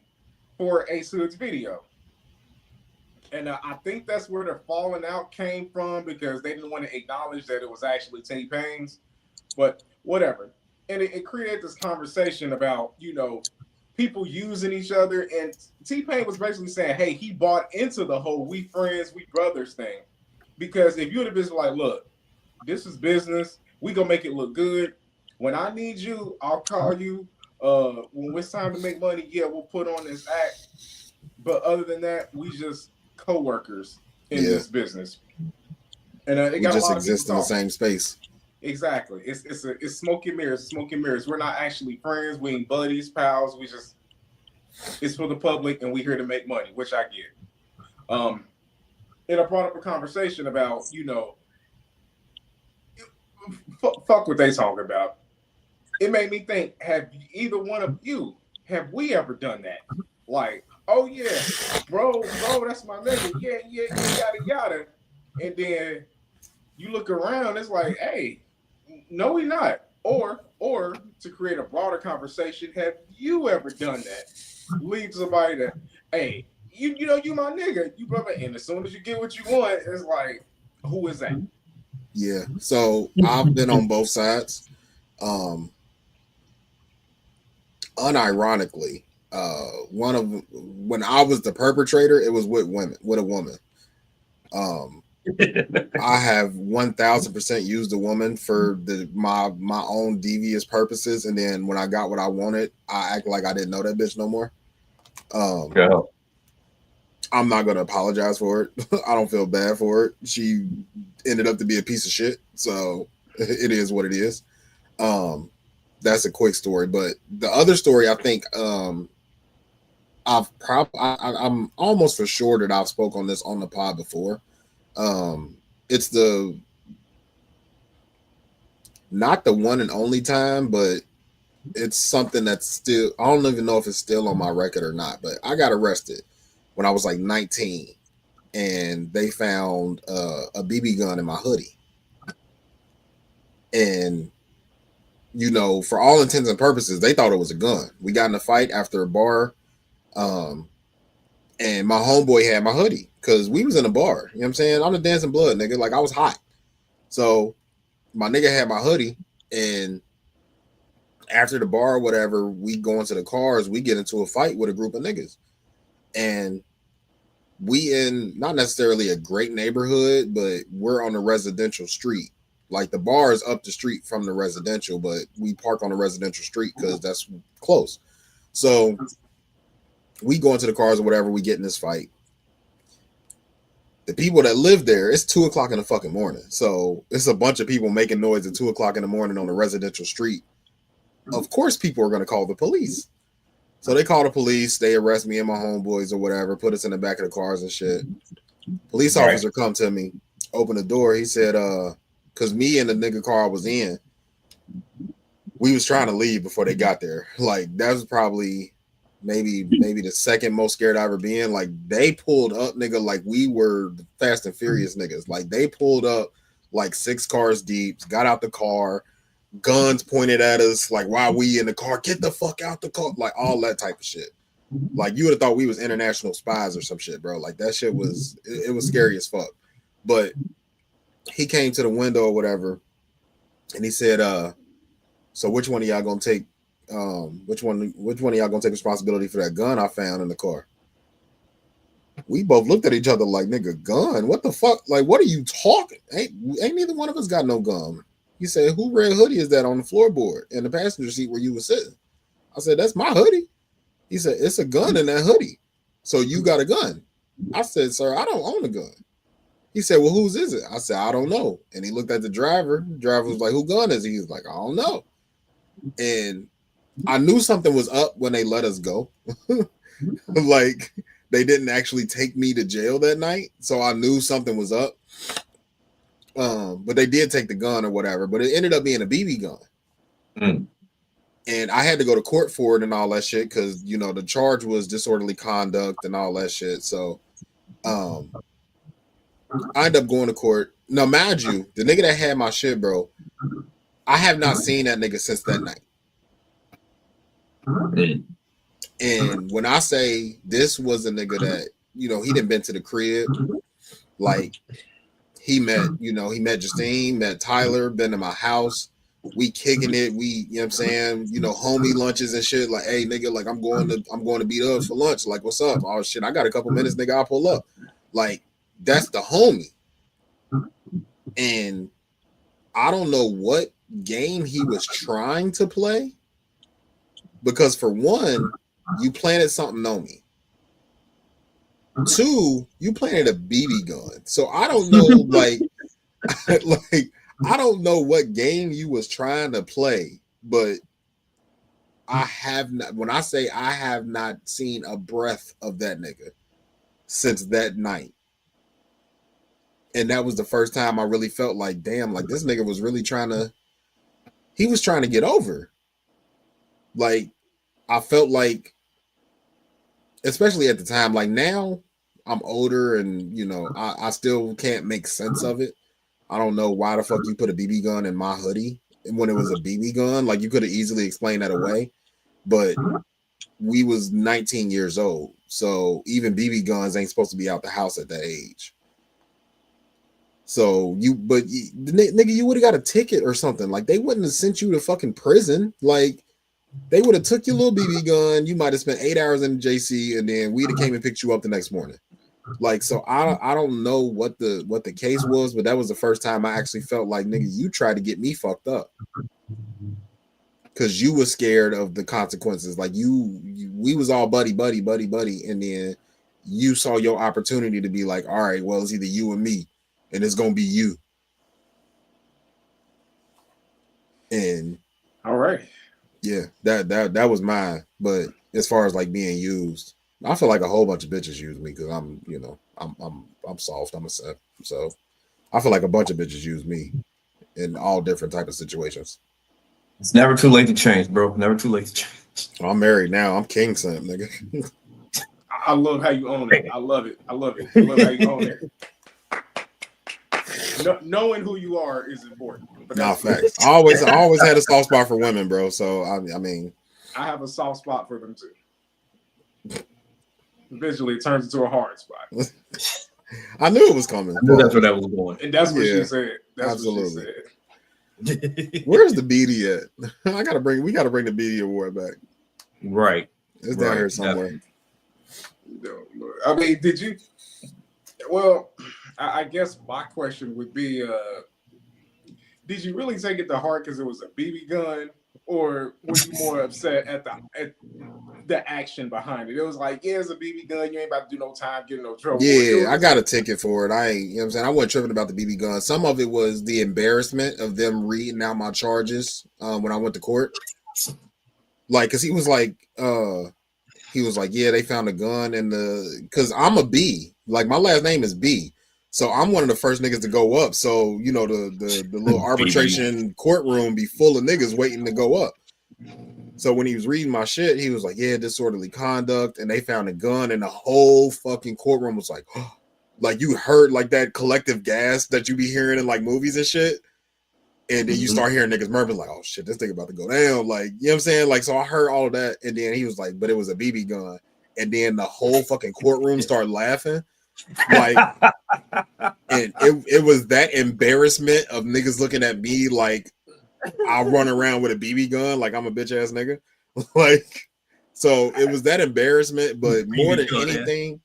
for Ace Hood's video. And I think that's where the falling out came from because they didn't want to acknowledge that it was actually T-Pain's. But whatever. And it created this conversation about, people using each other. And T-Pain was basically saying, hey, he bought into the whole we friends, we brothers thing. Because if you're the business, like, look, this is business. We gonna make it look good. When I need you, I'll call you. When it's time to make money, yeah, we'll put on this act. But other than that, we just co-workers in this business. And it got just exist in the same space. Exactly. It's smoke and mirrors. We're not actually friends. We ain't buddies, pals. It's for the public, and we're here to make money, which I get. And I brought up a conversation about, fuck what they talking about. It made me think, have either one of you, have we ever done that? Like, oh yeah, bro, that's my nigga. Yeah, yada, yada. And then you look around, it's like, hey, no, we not. Or to create a broader conversation, have you ever done that? Lead somebody that, hey, you my nigga, you brother. And as soon as you get what you want, it's like, who is that? Yeah. So I've been on both sides. Unironically, when I was the perpetrator, it was with a woman. I have 1000% used a woman for my own devious purposes, and then when I got what I wanted, I act like I didn't know that bitch no more. I'm not gonna apologize for it. I don't feel bad for it. She ended up to be a piece of shit, so it is what it is. That's a quick story, but the other story, I think, I'm almost for sure that I've spoke on this on the pod before. It's not the one and only time, but it's something that's still, I don't even know if it's still on my record or not, but I got arrested when I was like 19 and they found a BB gun in my hoodie. And, for all intents and purposes, they thought it was a gun. We got in a fight after a bar. And my homeboy had my hoodie because we was in a bar. You know what I'm saying? I'm the dancing blood, nigga. Like, I was hot. So my nigga had my hoodie, and after the bar or whatever, we go into the cars, we get into a fight with a group of niggas. And we in not necessarily a great neighborhood, but we're on a residential street. Like, the bar is up the street from the residential, but we park on a residential street because that's close. So we go into the cars or whatever, we get in this fight. The people that live there, it's 2:00 in the fucking morning. So it's a bunch of people making noise at 2:00 in the morning on a residential street. Of course, people are going to call the police. So they call the police, they arrest me and my homeboys or whatever, put us in the back of the cars and shit. Police officer come to me, open the door. He said, because me and the nigga car I was in, we was trying to leave before they got there. Like, that was probably maybe the second most scared I ever been. Like, they pulled up, nigga, like we were the Fast and Furious niggas. Like, they pulled up like 6 cars deep, got out the car, guns pointed at us, like, why we in the car? Get the fuck out the car. Like, all that type of shit. Like, you would have thought we was international spies or some shit, bro. Like, that shit was, it was scary as fuck. But he came to the window or whatever, and he said, so which one of y'all gonna take which one of y'all gonna take responsibility for that gun I found in the car? We both looked at each other like, nigga, gun? What the fuck? Like, what are you talking? Ain't neither one of us got no gun. He said, who red hoodie is that on the floorboard in the passenger seat where you were sitting? I said, that's my hoodie. He said, it's a gun in that hoodie. So you got a gun. I said, sir, I don't own a gun. He said, well, whose is it? I said, I don't know. And he looked at the driver. The driver was like, who gun is it? He was like, I don't know. And I knew something was up when they let us go. Like, they didn't actually take me to jail that night. So I knew something was up. But they did take the gun or whatever. But it ended up being a BB gun. Mm. And I had to go to court for it and all that shit because, the charge was disorderly conduct and all that shit. So I ended up going to court. Now, mind you, the nigga that had my shit, bro, I have not seen that nigga since that night. And when I say this was a nigga that, he done been to the crib, like he met Justine, met Tyler, been to my house, we kicking it, we, you know what I'm saying, homie lunches and shit, like, hey nigga, like I'm going to beat up for lunch, like what's up? Oh shit, I got a couple minutes, nigga, I'll pull up. Like, that's the homie. And I don't know what game he was trying to play. Because for one, you planted something on me. 2, you planted a BB gun. So I don't know, like I don't know what game you was trying to play, but I have not. When I say I have not seen a breath of that nigga since that night. And that was the first time I really felt like, damn, like this nigga was really trying to get over. Like, I felt like, especially at the time, like now I'm older and, you know, I still can't make sense of it. I don't know why the fuck you put a BB gun in my hoodie when it was a BB gun. Like, you could have easily explained that away. But we was 19 years old. So even BB guns ain't supposed to be out the house at that age. So nigga, you would have got a ticket or something. Like, they wouldn't have sent you to fucking prison. Like, they would have took your little BB gun. You might have spent 8 hours in the JC, and then we'd have came and picked you up the next morning. Like, so I don't know what the case was, but that was the first time I actually felt like, nigga, you tried to get me fucked up. Because you were scared of the consequences. Like, we was all buddy, and then you saw your opportunity to be like, all right, well, it's either you or me, and it's gonna be you. And all right, yeah, that was mine. But as far as like being used, I feel like a whole bunch of bitches use me because I'm, you know, I'm soft, I'm a simp. So I feel like a bunch of bitches use me in all different type of situations. It's never too late to change, bro. Never too late to change. I'm married now. I'm king simp, nigga. I love how you own it. I love it. I love how you own it. Knowing who you are is important. Nah, facts. I always had a soft spot for women, bro. So I mean, I have a soft spot for them too. Eventually, it turns into a hard spot. I knew it was coming. I knew that's where that was going, and that's what she said. That's absolutely. What she said. Where's the BD at? We gotta bring the BD award back. Right. It's down here somewhere. I mean, did you? Well, I guess my question would be, did you really take it to heart because it was a BB gun, or were you more upset at the action behind it? It was like, yeah, it's a BB gun. You ain't about to do no time, get in no trouble. Yeah, I got a ticket for it. I ain't, you know what I'm saying? I wasn't tripping about the BB gun. Some of it was the embarrassment of them reading out my charges when I went to court. Like, cause he was like, yeah, they found a gun cause I'm a B. Like, my last name is B. So I'm one of the first niggas to go up. So, you know, the little arbitration courtroom be full of niggas waiting to go up. So when he was reading my shit, he was like, yeah, disorderly conduct. And they found a gun, and the whole fucking courtroom was like, oh, like you heard like that collective gasp that you be hearing in like movies and shit. And then you start hearing niggas murmuring like, oh shit, this thing about to go down. Like, you know what I'm saying? Like, so I heard all of that. And then he was like, but it was a BB gun. And then the whole fucking courtroom started laughing. Like, and it was that embarrassment of niggas looking at me like I'll run around with a BB gun like I'm a bitch ass nigga. Like, so it was that embarrassment, but more than anything,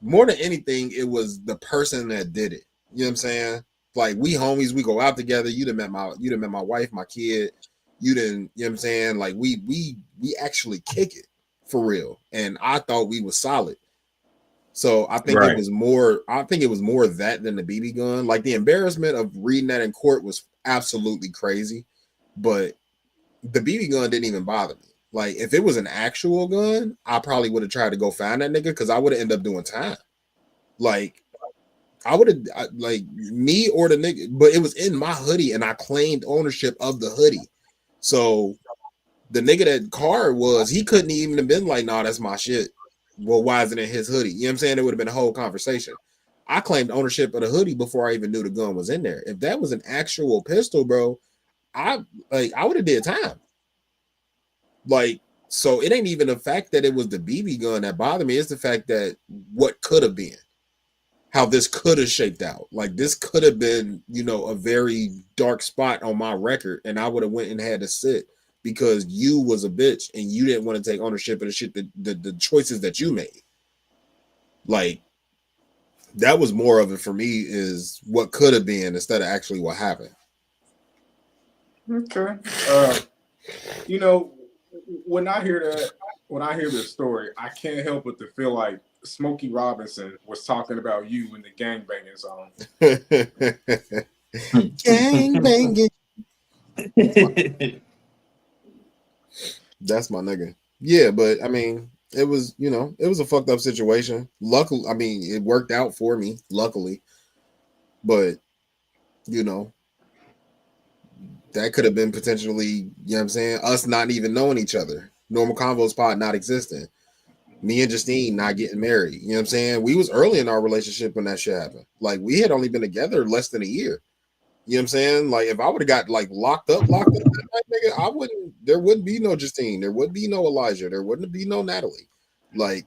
it was the person that did it. You know what I'm saying? Like, we homies, we go out together. You done met my wife, my kid. You know what I'm saying? Like, we actually kick it for real. And I thought we was solid. So I think it was more that than the BB gun. Like, the embarrassment of reading that in court was absolutely crazy. But the BB gun didn't even bother me. Like, if it was an actual gun, I probably would have tried to go find that nigga because I would have ended up doing time. Like, I would have, like, me or the nigga, but it was in my hoodie and I claimed ownership of the hoodie. So the nigga that car was, he couldn't even have been like, nah, that's my shit. Well, why is it in his hoodie? You know what I'm saying? It would have been a whole conversation. I claimed ownership of the hoodie before I even knew the gun was in there. If that was an actual pistol, bro, I would have did time. Like, so it ain't even the fact that it was the BB gun that bothered me. It's the fact that what could have been, how this could have shaped out. Like, this could have been, you know, a very dark spot on my record, and I would have went and had to sit because you was a bitch and you didn't want to take ownership of the shit that the choices that you made. Like, that was more of it for me, is what could have been instead of actually what happened. Okay. You know, when I hear this story, I can't help but to feel like Smokey Robinson was talking about you in the gangbanging song. Gangbanging. That's my nigga. Yeah, but I mean, it was, you know, it was a fucked up situation. Luckily, I mean, it worked out for me, luckily. But, you know, that could have been potentially, you know what I'm saying, us not even knowing each other. Normal Convos pod not existing. Me and Justine not getting married. You know what I'm saying? We was early in our relationship when that shit happened. Like, we had only been together less than a year. You know what I'm saying? Like, if I would have got like locked up that night, nigga, I wouldn't. There wouldn't be no Justine. There would be no Elijah. There wouldn't be no Natalie. Like,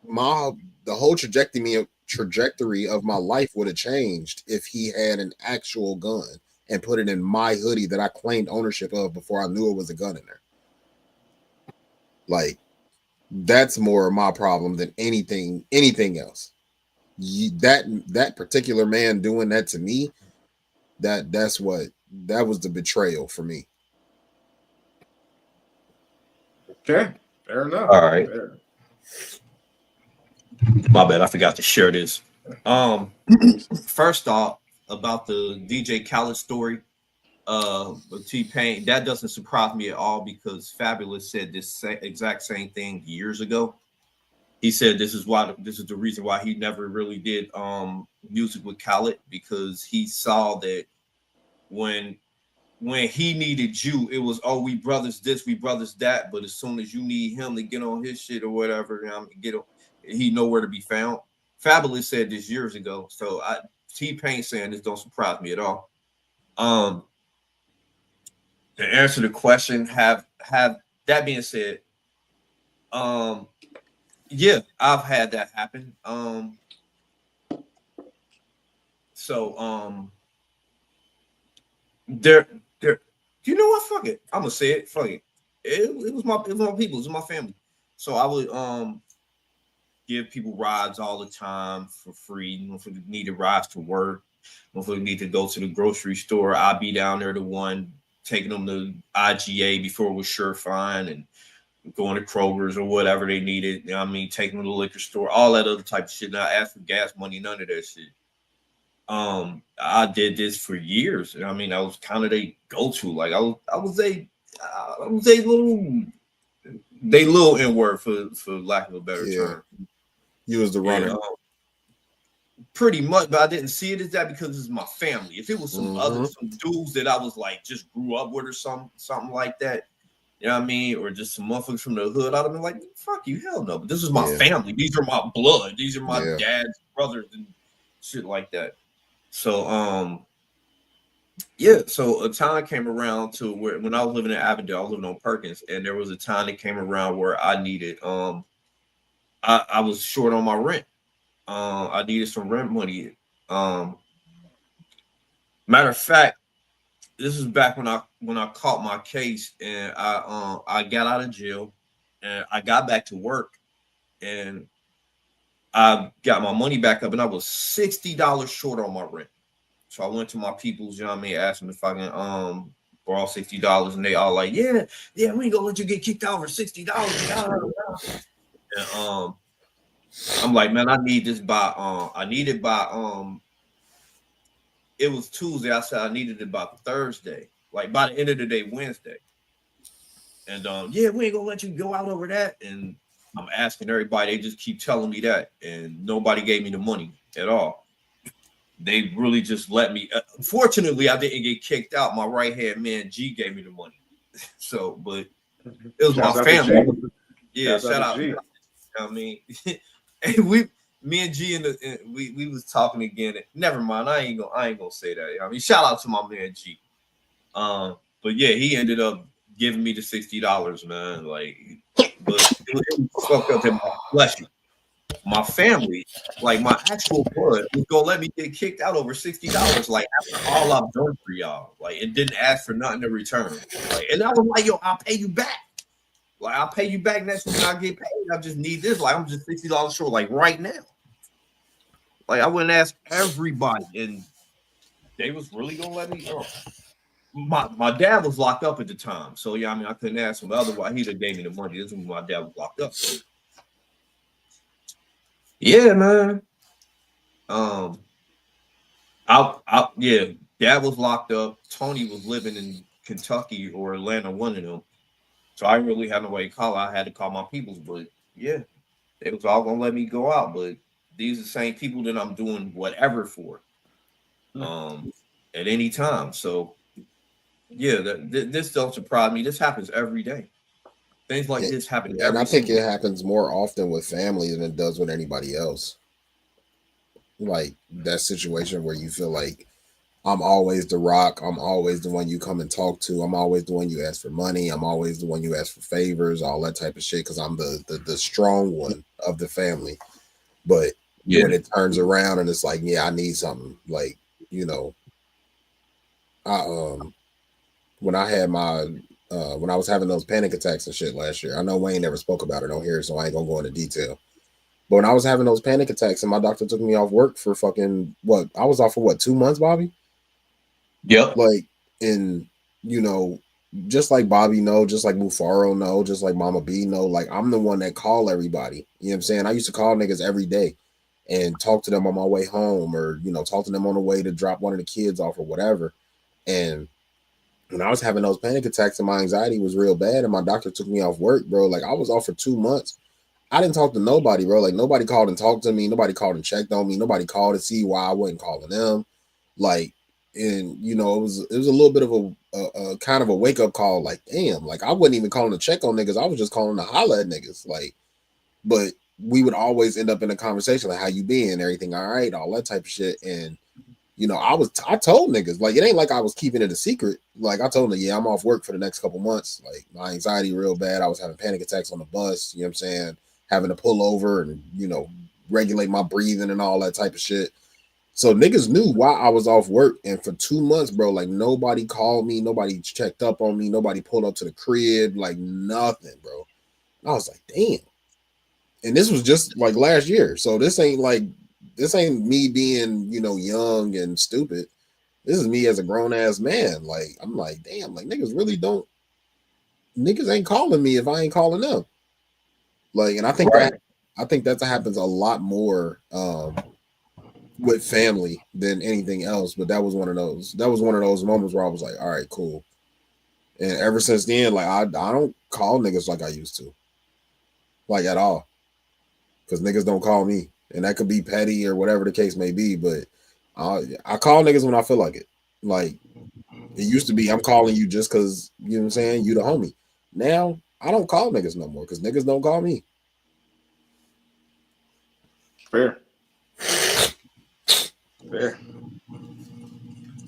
the whole trajectory of my life would have changed if he had an actual gun and put it in my hoodie that I claimed ownership of before I knew it was a gun in there. Like, that's more my problem than anything else. That particular man doing that to me, that was the betrayal for me. Okay, fair enough. All right. Fair. My bad, I forgot to share this. First off, about the DJ Khaled story, with T-Pain, that doesn't surprise me at all because Fabulous said this exact same thing years ago. He said this is the reason why he never really did music with Khaled, because he saw that when he needed you, it was, oh, we brothers this, we brothers that, but as soon as you need him to get on his shit or whatever, he nowhere to be found. Fabulous said this years ago, so T-Pain saying this don't surprise me at all. To answer the question, have that being said, yeah, I've had that happen. There, you know what? Fuck it. I'm gonna say it. Fuck it. It was my people. It was my family. So I would give people rides all the time for free. You know, if they needed rides to work, if they need to go to the grocery store, I'd be down there the one taking them to IGA before it was Sure Fine, and going to Kroger's or whatever they needed. You know what I mean, taking them to the liquor store, all that other type of shit. Not ask for gas money, none of that shit. I did this for years. I mean, I was kind of a go-to. Like I was a little N-word for lack of a better term. You was the runner. Pretty much, but I didn't see it as that because it's my family. If it was some dudes that I was like just grew up with or something like that, you know what I mean, or just some motherfuckers from the hood, I'd have been like, fuck you, hell no. But this is my family. These are my blood. These are my dad's brothers and shit like that. So so a time came around to where when I was living in Avondale, I was living on Perkins, and there was a time that came around where I needed I was short on my rent. I needed some rent money. Matter of fact, this is back when I caught my case and I got out of jail and I got back to work and I got my money back up and I was $60 short on my rent. So I went to my peoples, you know what I mean, asked them if I can borrow $60, and they all like, yeah, we ain't gonna let you get kicked out for $60. And I'm like, man, I need this by it was Tuesday. I said I needed it by Thursday, like by the end of the day, Wednesday. And we ain't gonna let you go out over that. And I'm asking everybody, they just keep telling me that, and nobody gave me the money at all. They really just let me. Fortunately, I didn't get kicked out. My right hand man G gave me the money. So, but it was my family. Yeah, shout out. G. I mean, me and G we was talking again. Never mind. I ain't gonna say that. I mean, shout out to my man G. But yeah, he ended up giving me the $60, man. Like, but it was fucked up in my flesh. My family, like my actual blood, was gonna let me get kicked out over $60. Like after all I've done for y'all, like it didn't ask for nothing in return. Like, and I was like, yo, I'll pay you back. Like I'll pay you back next week. I get paid. I just need this. Like I'm just $60 short. Like right now. Like I wouldn't ask everybody, and they was really gonna let me. My dad was locked up at the time, so yeah, I mean I couldn't ask him. Otherwise, he'd have gave me the money. This is when my dad was locked up. So. Yeah, man. Dad was locked up. Tony was living in Kentucky or Atlanta, one of them. So I really had no way to call. I had to call my peoples, but yeah, they was all gonna let me go out, but these are the same people that I'm doing whatever for, at any time. So yeah, this don't surprise me. This happens every day. Things like this happen And I every think single it day. happens more often with family than it does with anybody else. Like that situation where you feel like I'm always the rock. I'm always the one you come and talk to. I'm always the one you ask for money. I'm always the one you ask for favors, all that type of shit. Because I'm the strong one of the family. But Yeah, when it turns around and it's like, yeah, I need something. Like, you know, I when I had my when I was having those panic attacks and shit last year. I know Wayne never spoke about it on here, so I ain't gonna go into detail. But when I was having those panic attacks and my doctor took me off work for fucking what? I was off for what, 2 months, Bobby? yep. Like, and you know, just like Bobby know, just like Mufaro know, just like Mama B know, like I'm the one that call everybody. You know what I'm saying? I used to call niggas every day and talk to them on my way home, or talk to them on the way to drop one of the kids off or whatever. And when I was having those panic attacks and my anxiety was real bad, and my doctor took me off work, bro. Like I was off for 2 months. I didn't talk to nobody, bro. Like nobody called and talked to me. Nobody called and checked on me. Nobody called to see why I wasn't calling them. Like, and it was a little bit of a kind of a wake up call. Like, damn, like I wasn't even calling to check on niggas. I was just calling to holler at niggas. Like, but we would always end up in a conversation like, how you been? Everything all right? All that type of shit. And I told niggas, like, it ain't like I was keeping it a secret. Like I told them, yeah, I'm off work for the next couple months. Like my anxiety real bad. I was having panic attacks on the bus. You know what I'm saying? Having to pull over and regulate my breathing and all that type of shit. So niggas knew why I was off work. And for 2 months, bro, like nobody called me, nobody checked up on me, nobody pulled up to the crib, like nothing, bro. And I was like, damn. And this was just like last year. So this ain't me being, young and stupid. This is me as a grown ass man. Like, I'm like, damn, like niggas ain't calling me if I ain't calling them. Like, and I think that happens a lot more with family than anything else. But that was one of those moments where I was like, all right, cool. And ever since then, like I don't call niggas like I used to. Like at all. Because niggas don't call me. And that could be petty or whatever the case may be, but I call niggas when I feel like it. Like it used to be I'm calling you just because, you know what I'm saying, you the homie. Now I don't call niggas no more because niggas don't call me. Fair.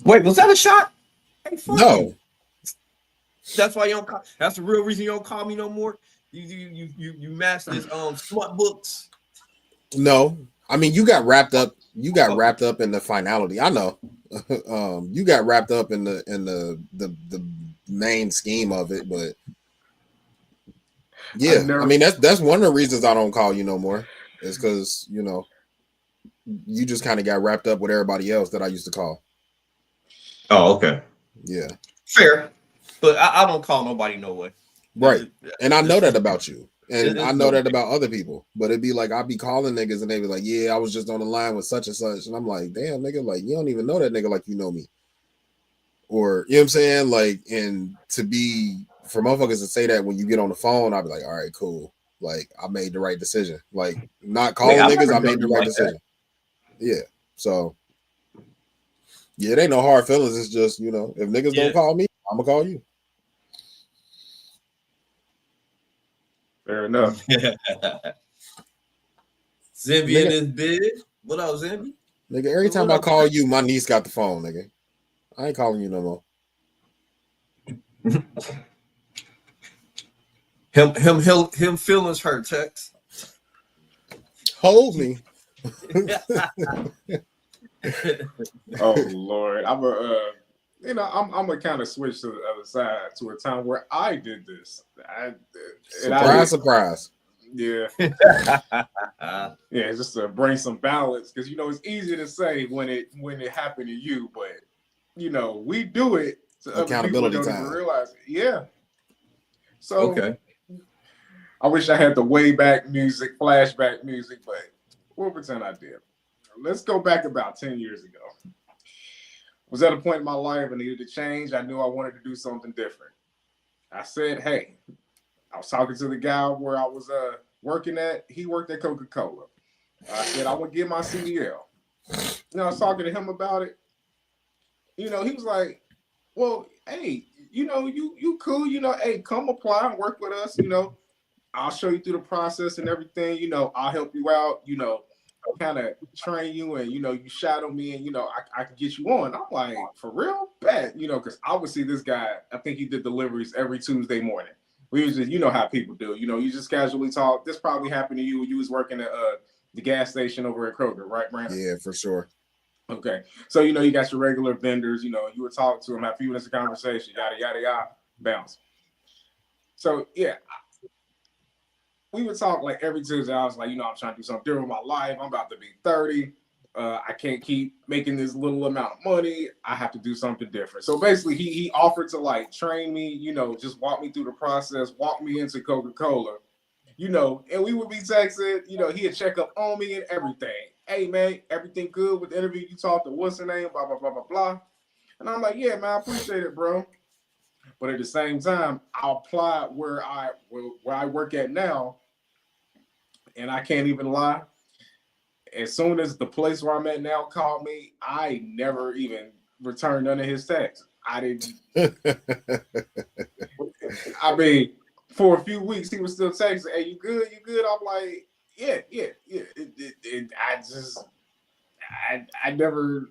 Wait, was that a shot? Hey, No. You. That's why you don't call. That's the real reason you don't call me no more. You match this smart books. No. I mean, you got wrapped up in the finality. I know. You got wrapped up in the main scheme of it, but yeah, I mean that's one of the reasons I don't call you no more. Is because you just kind of got wrapped up with everybody else that I used to call. Oh, okay. Yeah. Fair. But I don't call nobody no way. Right. And I know that about you. And I know that about other people. But it'd be like I'd be calling niggas and they be like, yeah, I was just on the line with such and such. And I'm like, damn, nigga, like you don't even know that nigga like you know me. Or you know what I'm saying? Like, and for motherfuckers to say that when you get on the phone, I'd be like, all right, cool. Like I made the right decision. Like not calling niggas, I made the right decision. Yeah. So yeah, it ain't no hard feelings. It's just, if niggas don't call me, I'm gonna call you. Fair enough. Zimby in this bid. What up, Zimby? Nigga, every time I call you, my niece got the phone, nigga. I ain't calling you no more. Him feelings hurt, Tex. Hold me. Oh Lord. I'm gonna kind of switch to the other side to a time where I did this. Surprise. Yeah. Yeah, just to bring some balance because it's easy to say when it happened to you, but we do it to other people that don't even realize it. Yeah. So okay. I wish I had the way back music, flashback music, but we'll pretend I did. Let's go back about 10 years ago. Was at a point in my life I needed to change. I knew I wanted to do something different. I said, hey, I was talking to the guy where I was he worked at Coca-Cola. I said, I would get my CDL. I was talking to him about it. He was like, well, hey, you cool, hey, come apply and work with us, I'll show you through the process and everything, I'll help you out, kind of train you and, you shadow me and, I can get you on. I'm like, for real? Bet, because obviously this guy, I think he did deliveries every Tuesday morning. We was just, how people do, you just casually talk. This probably happened to you when you was working at the gas station over at Kroger, right, Brandon? Yeah, for sure. Okay. So, you got your regular vendors, you would talk to them, have a few minutes of conversation, yada, yada, yada, bounce. So, yeah, we would talk like every Tuesday. I was like, I'm trying to do something different with my life. I'm about to be 30. I can't keep making this little amount of money. I have to do something different. So basically, he offered to like train me, just walk me through the process, walk me into Coca-Cola, and we would be texting, he'd check up on me and everything. Hey, man, everything good with the interview? You talked to what's her name, blah, blah, blah, blah, blah. And I'm like, yeah, man, I appreciate it, bro. But at the same time, I'll apply where I work at now, and I can't even lie. As soon as the place where I'm at now called me, I never even returned none of his texts. I didn't. I mean, for a few weeks, he was still texting, hey, you good? You good? I'm like, yeah. I never.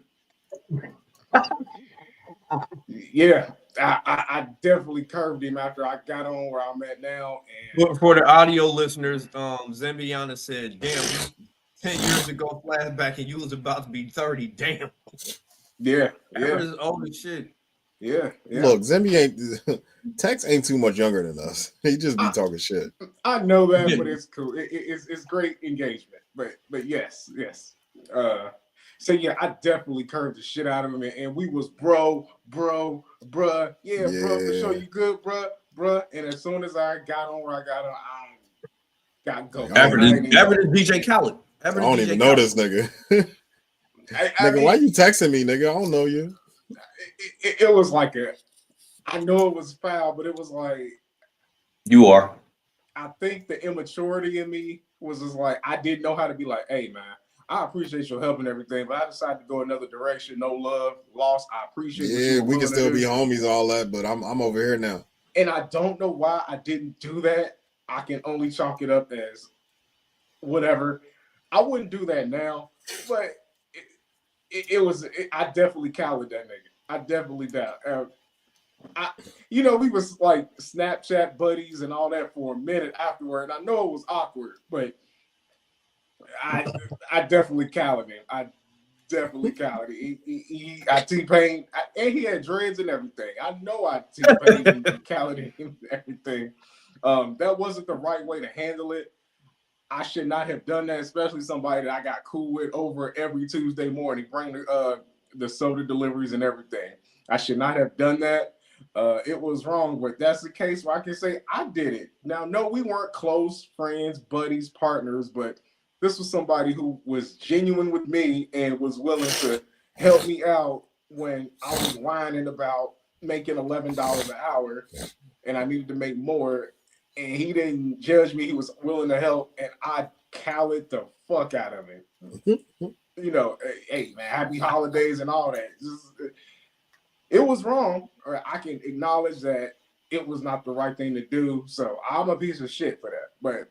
Yeah, I definitely curved him after I got on where I'm at now. And for the audio listeners, Zambiana said, damn, 10 years ago, flashback, and you was about to be 30. Damn. Yeah. That is old as shit. Yeah. Look, Zemby Tex ain't too much younger than us. He just be talking shit. I know that, but it's cool. It's great engagement. But yes. So yeah, I definitely curved the shit out of him, and we was bruh. Yeah, bro, for sure, you good, bruh. And as soon as I got on where I got on, I got go. Average DJ Khaled. I don't even know this nigga. I mean, why you texting me, nigga? I don't know you. It was like I know it was foul, but it was like you are. I think the immaturity in me was just like I didn't know how to be like, hey man, I appreciate your help and everything, but I decided to go another direction. No love lost. I appreciate. Yeah, we can still be homies, all that, but I'm over here now. And I don't know why I didn't do that. I can only chalk it up as whatever. I wouldn't do that now, but it was. I definitely collared that nigga. I definitely doubt. We was like Snapchat buddies and all that for a minute afterward. And I know it was awkward, but I definitely collared him. I definitely collared him. I T-Pain, and he had dreads and everything. I know I T-Pain and collared him and everything. That wasn't the right way to handle it. I should not have done that, especially somebody that I got cool with over every Tuesday morning, bring the soda deliveries and everything. I should not have done that. It was wrong, but that's the case where I can say I did it. Now, no, we weren't close friends, buddies, partners, but this was somebody who was genuine with me and was willing to help me out when I was whining about making $11 an hour and I needed to make more. And he didn't judge me. He was willing to help, and I collared the fuck out of him. Hey man, happy holidays and all that. It was wrong, or I can acknowledge that it was not the right thing to do. So I'm a piece of shit for that. But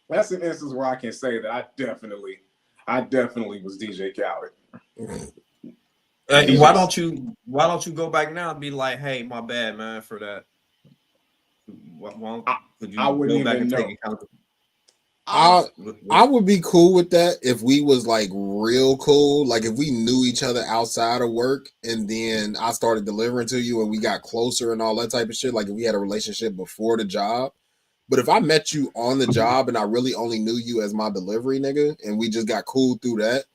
that's an instance where I can say that I definitely was DJ Khaled. Why don't you go back now and be like, hey, my bad, man, for that. I wouldn't even know. I would be cool with that if we was like real cool, like if we knew each other outside of work and then I started delivering to you and we got closer and all that type of shit, like if we had a relationship before the job. But if I met you on the job and I really only knew you as my delivery nigga and we just got cool through that,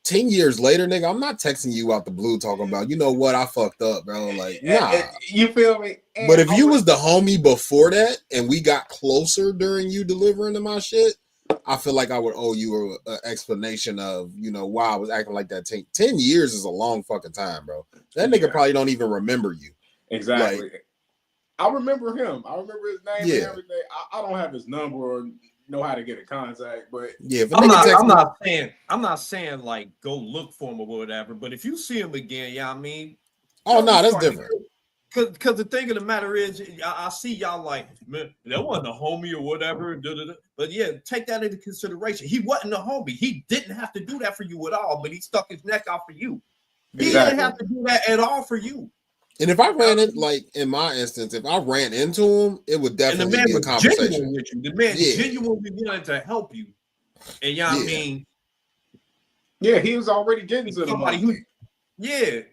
10 years later, nigga, I'm not texting you out the blue talking about, you know what, I fucked up, bro. Like, nah. You feel me? And but if you was the homie before that and we got closer during you delivering to my shit, I feel like I would owe you an explanation of, why I was acting like that. 10 years is a long fucking time, bro. That nigga probably don't even remember you. Exactly. Like, I remember him. I remember his name and everything. I don't have his number or know how to get in contact. But yeah, if a I'm nigga text me, I'm not saying like go look for him or whatever. But if you see him again, yeah, I mean, oh no, that's different. Because the thing of the matter is, I see y'all like, man, that wasn't a homie or whatever. But yeah, take that into consideration. He wasn't a homie. He didn't have to do that for you at all, but he stuck his neck out for you. He didn't have to do that at all for you. And if I ran it, like in my instance, if I ran into him, it would definitely be a conversation. With you. The man genuinely wanted to help you. And y'all mean, yeah, he was already getting to somebody who, yeah.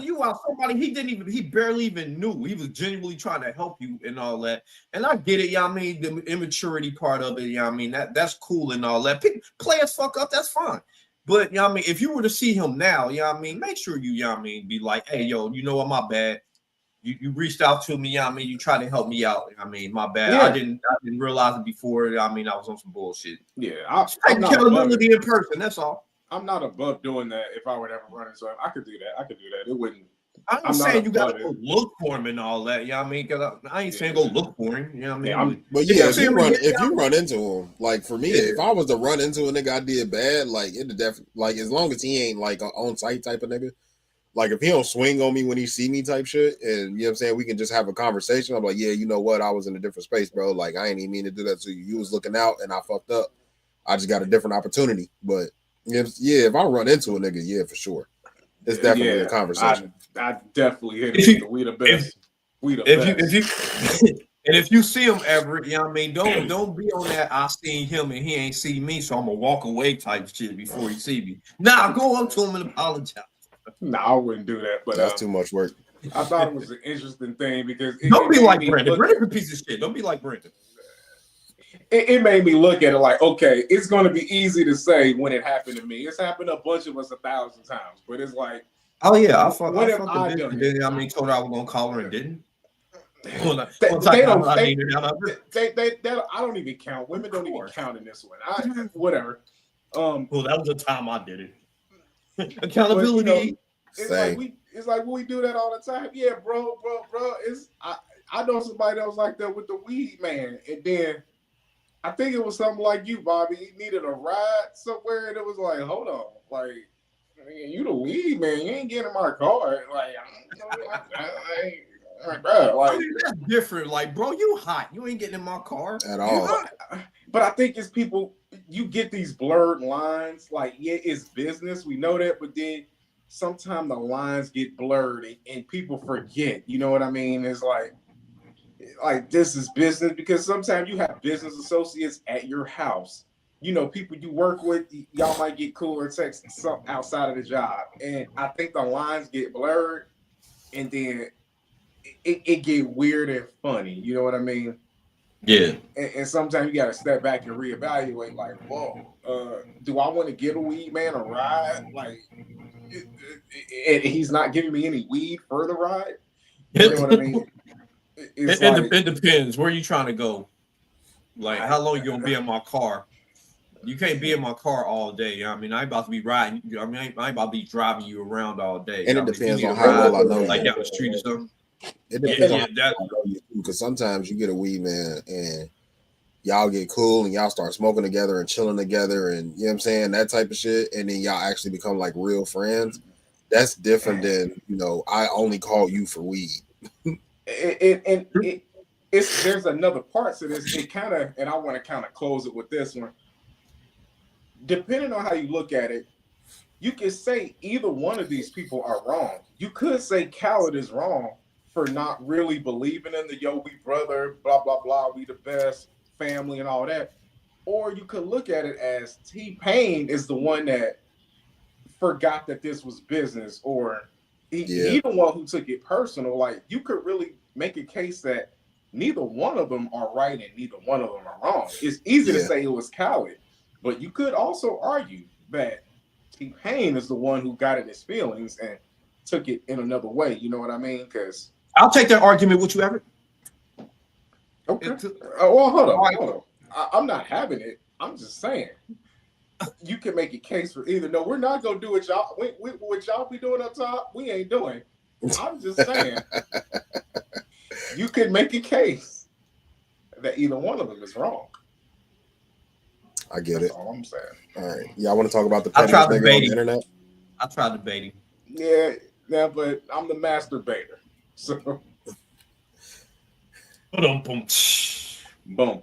You are somebody he barely even knew. He was genuinely trying to help you and all that. And I get it, y'all mean the immaturity part of it, y'all mean that's cool and all that. Players fuck up, that's fine. But y'all mean if you were to see him now, y'all mean make sure y'all mean be like, hey yo, you know what, my bad. You reached out to me, y'all mean you tried to help me out. I mean, my bad. Yeah. I didn't realize it before. I mean, I was on some bullshit. Yeah, take accountability in person, that's all. I'm not above doing that if I would ever run into him. I could do that. It wouldn't. I'm saying you gotta go look for him and all that. You know what I mean? Because I ain't saying go look for him. You know what I mean? But yeah, if you run into him, like for me, if I was to run into a nigga I did bad, like it definitely, like as long as he ain't like an on site type of nigga, like if he don't swing on me when he see me type shit, and you know what I'm saying, we can just have a conversation. I'm like, yeah, you know what? I was in a different space, bro. Like I ain't even mean to do that to you. You was looking out, and I fucked up. I just got a different opportunity, but. If I run into a nigga, yeah, for sure. It's definitely a conversation. I definitely hit it. We the best. If you see him ever, you know what I mean, don't be on that I seen him and he ain't seen me, so I'm gonna walk away type shit before he see me. Nah, go up to him and apologize. Nah, I wouldn't do that, but that's too much work. I thought it was an interesting thing because don't be like Brandon. Brandon's a piece of shit. Don't be like Brandon. It made me look at it like, okay, it's going to be easy to say when it happened to me. It's happened to a bunch of us 1,000 times, but it's like, oh yeah, I fucked bitch. Then I mean, told her I was gonna call her and didn't. I don't even count. Women don't even count in this one. Whatever. Well, that was the time I did it. Accountability. It's like we do that all the time. Yeah, bro. I know somebody that was like that with the weed man, and then. I think it was something like you, Bobby. He needed a ride somewhere, and it was like, hold on, like, man, you the weed man. You ain't getting in my car. Like, bro, like that's different. Like, bro, you hot. You ain't getting in my car at all. But I think it's people. You get these blurred lines. Like, yeah, it's business. We know that, but then sometimes the lines get blurred, and people forget. You know what I mean? It's like this is business because sometimes you have business associates at your house. You know, people you work with, y'all might get cooler texts outside of the job. And I think the lines get blurred and then it get weird and funny. You know what I mean? Yeah. And sometimes you got to step back and reevaluate like, whoa, do I want to give a weed man a ride? Like, and he's not giving me any weed for the ride? You know what I mean? It depends. Where are you trying to go? Like, how long you gonna be in my car? You can't be in my car all day. You know what I mean, I ain't about to be riding. I mean, I ain't about to be driving you around all day. And it depends on how well I know you. Like down the street or something. It depends on how well I know you, because sometimes you get a weed man and y'all get cool and y'all start smoking together and chilling together and you know what I'm saying, that type of shit, and then y'all actually become like real friends. That's different than, you know, I only call you for weed. There's another part to this. It kind of, and I want to kind of close it with this one. Depending on how you look at it, you can say either one of these people are wrong. You could say Khaled is wrong for not really believing in the we brother, blah blah blah, we the best family and all that. Or you could look at it as T-Pain is the one that forgot that this was business, or he the one who took it personal. Like, you could really make a case that neither one of them are right and neither one of them are wrong. It's easy to say it was Khaled, but you could also argue that T-Pain is the one who got in his feelings and took it in another way. You know what I mean? Because I'll take that argument with you, Everett. Okay. Well, hold on. I'm not having it. I'm just saying. You can make a case for either. No, we're not gonna do what y'all. What y'all be doing up top, we ain't doing. I'm just saying. You could make a case that either one of them is wrong. I get That's it. all I'm saying. All right. Y'all want to talk about the I tried pettiest nigga on the debating. internet? I tried debating. Yeah, but I'm the masturbator. So boom.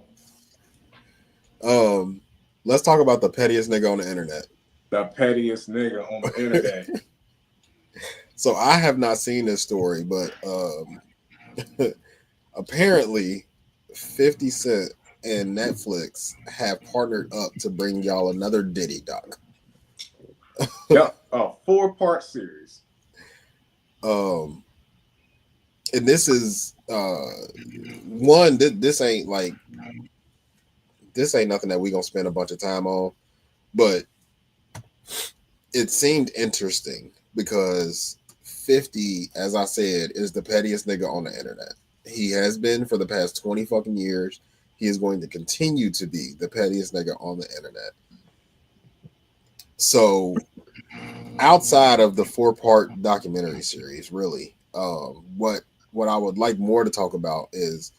Let's talk about the pettiest nigga on the internet. The pettiest nigga on the internet. So I have not seen this story, but apparently 50 Cent and Netflix have partnered up to bring y'all another Diddy doc. Yep, a 4-part series. And this is one, this ain't nothing that we gonna spend a bunch of time on, but it seemed interesting because 50, as I said, is the pettiest nigga on the internet. He has been for the past 20 fucking years. He is going to continue to be the pettiest nigga on the internet. So outside of the 4-part documentary series, really, what I would like more to talk about is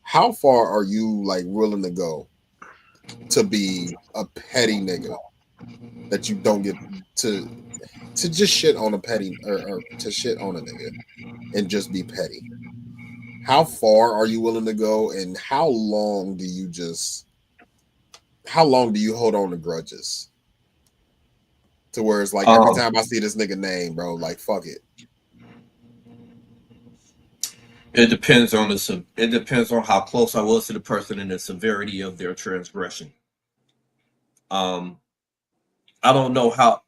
how far are you like willing to go to be a petty nigga that you don't get to just shit on a petty or to shit on a nigga and just be petty? How far are you willing to go, and how long do you hold on to grudges? To where it's like every time I see this nigga name, bro, like fuck it. It depends on how close I was to the person and the severity of their transgression. I don't know how,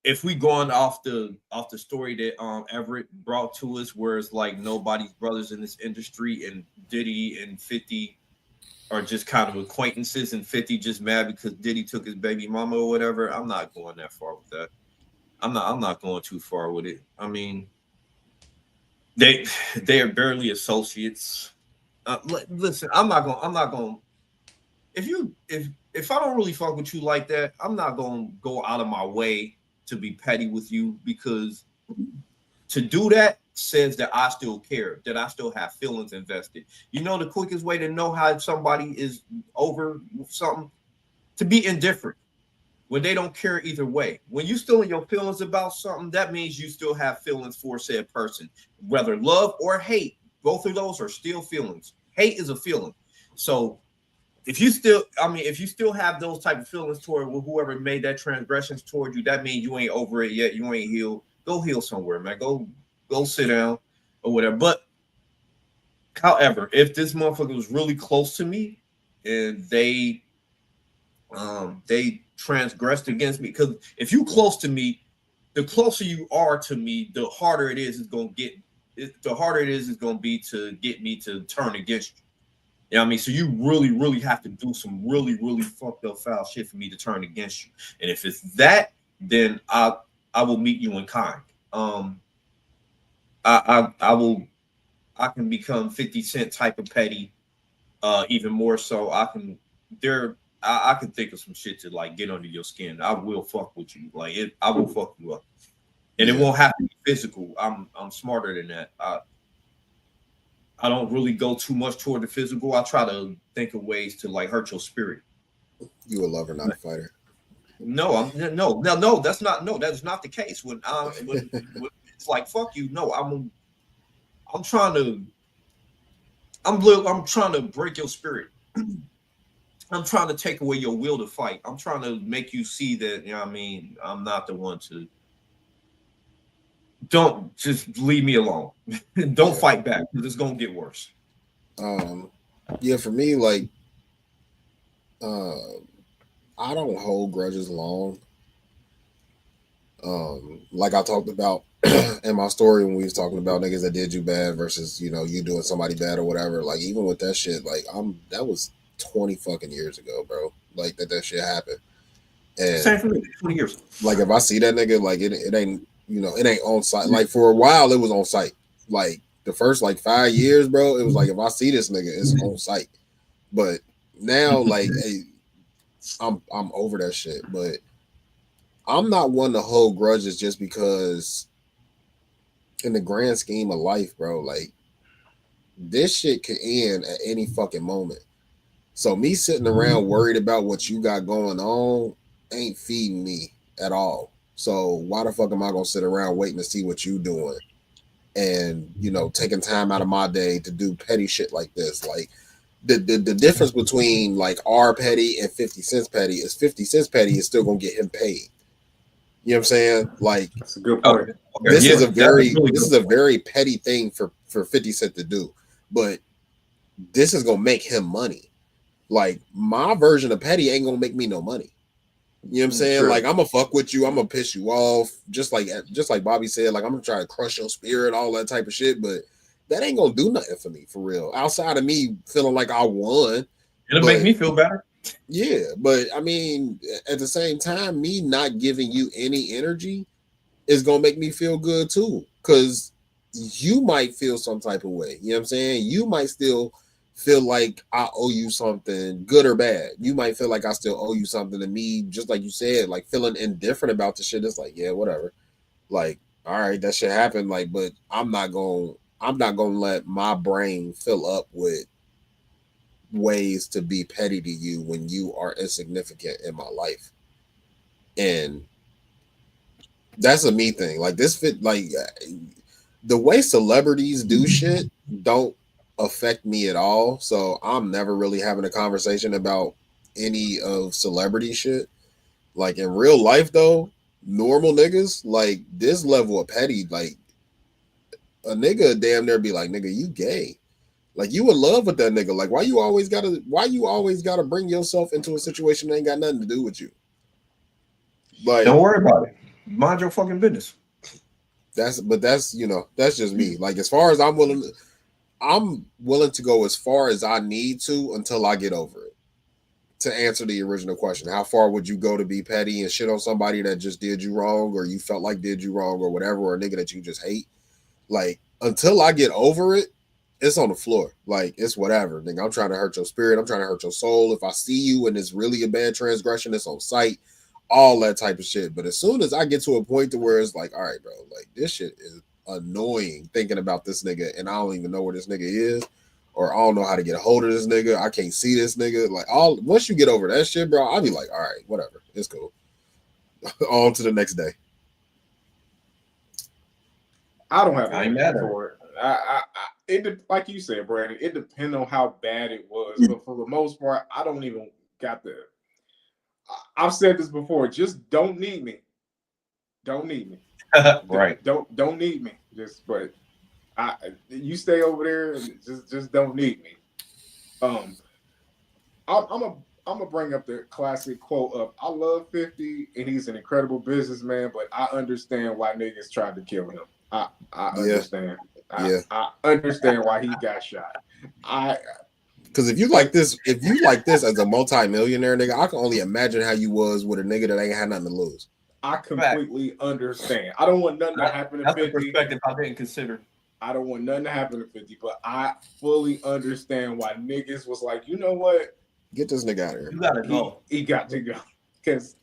if we going off the story that Everett brought to us, where it's like nobody's brothers in this industry, and Diddy and 50 are just kind of acquaintances, and 50 just mad because Diddy took his baby mama or whatever. I'm not going that far with that. I'm not going too far with it. I mean, they are barely associates. Listen, I'm not going. If I don't really fuck with you like that, I'm not going to go out of my way to be petty with you, because to do that says that I still care, that I still have feelings invested. You know, the quickest way to know how somebody is over something, to be indifferent. When they don't care either way. When you still in your feelings about something, that means you still have feelings for said person. Whether love or hate, both of those are still feelings. Hate is a feeling. So if you still have those type of feelings toward whoever made that transgressions toward you, that means you ain't over it yet. You ain't healed. Go heal somewhere, man. Go sit down or whatever. But however, if this motherfucker was really close to me and they transgressed against me, because if you close to me, the closer you are to me, the harder it is going to be to get me to turn against you. You know what I mean? So you really, really have to do some really, really fucked up foul shit for me to turn against you. And if it's that, then I will meet you in kind. I can become 50 Cent type of petty, even more so. I can think of some shit to like get under your skin. I will fuck with you. I will fuck you up. And it won't have to be physical. I'm smarter than that. I don't really go too much toward the physical. I try to think of ways to like hurt your spirit. You a lover, not a fighter. No, that's not the case. When it's like fuck you. No, I'm trying to break your spirit. I'm trying to take away your will to fight. I'm trying to make you see that, you know what I mean, I'm not the one to. Don't just leave me alone. Don't fight back, because it's gonna get worse. For me, like, I don't hold grudges long. Like I talked about in my story when we was talking about niggas that did you bad versus, you doing somebody bad or whatever. Like, even with that shit, like that was 20 fucking years ago, bro. Like that shit happened. And same for me, 20 years. Like if I see that nigga, like it ain't, it ain't on site. Like for a while it was on site. Like the first like 5 years, bro, it was like if I see this nigga, it's on site. But now, like, hey, I'm over that shit. But I'm not one to hold grudges just because in the grand scheme of life, bro, like this shit could end at any fucking moment. So me sitting around worried about what you got going on ain't feeding me at all. So why the fuck am I gonna sit around waiting to see what you doing? And taking time out of my day to do petty shit like this. Like the difference between like our petty and 50 cents petty is 50 cents petty is still gonna get him paid. You know what I'm saying? Like that's a good point. Okay, this yeah, is a very really this is a very petty thing for 50 Cent to do, but this is gonna make him money. Like my version of petty ain't gonna make me no money. You know what I'm saying? Sure. Like I'm gonna fuck with you, I'm gonna piss you off, just like Bobby said. Like I'm gonna try to crush your spirit, all that type of shit. But that ain't gonna do nothing for me, for real. Outside of me feeling like I won, it'll make me feel better. Yeah, but I mean, at the same time, me not giving you any energy is gonna make me feel good too, because you might feel some type of way. You know what I'm saying? You might still feel like I owe you something, good or bad. You might feel like I still owe you something, to me, just like you said, like feeling indifferent about the shit. It's like, yeah, whatever. Like, all right, that shit happened. Like, but I'm not gonna let my brain fill up with ways to be petty to you when you are insignificant in my life. And that's a me thing. Like this fit, like the way celebrities do shit don't affect me at all. So I'm never really having a conversation about any of celebrity shit. Like in real life though, normal niggas, like this level of petty, like a nigga damn near be like, nigga, you gay. Like you in love with that nigga. Like why you always gotta bring yourself into a situation that ain't got nothing to do with you? Like don't worry about it. Mind your fucking business. That's just me. Like as far as I'm willing to go as far as I need to until I get over it. To answer the original question, how far would you go to be petty and shit on somebody that just did you wrong, or you felt like did you wrong, or whatever, or a nigga that you just hate? Like until I get over it, it's on the floor. Like it's whatever. Nigga, I'm trying to hurt your spirit. I'm trying to hurt your soul. If I see you and it's really a bad transgression, it's on sight. All that type of shit. But as soon as I get to a point to where it's like, all right, bro, like this shit is annoying thinking about this nigga, and I don't even know where this nigga is, or I don't know how to get a hold of this nigga. I can't see this nigga. Like once you get over that shit, bro, I'll be like, all right, whatever, it's cool. On to the next day. I don't have any for it. Like you said, Brandon, it depends on how bad it was. But for the most part, I don't even got the. I've said this before. Just don't need me. Don't need me. Right. Don't need me. You stay over there and just don't need me. I'm gonna bring up the classic quote of I love 50 and he's an incredible businessman, but I understand why niggas tried to kill him. I understand. I understand why he got shot. Because if you like this as a multi-millionaire nigga, I can only imagine how you was with a nigga that ain't had nothing to lose. I completely understand. I don't want nothing to happen to 50. That's a perspective I didn't consider. I don't want nothing to happen to 50, but I fully understand why niggas was like, you know what? Get this nigga out of here. You gotta go. He got to go. Because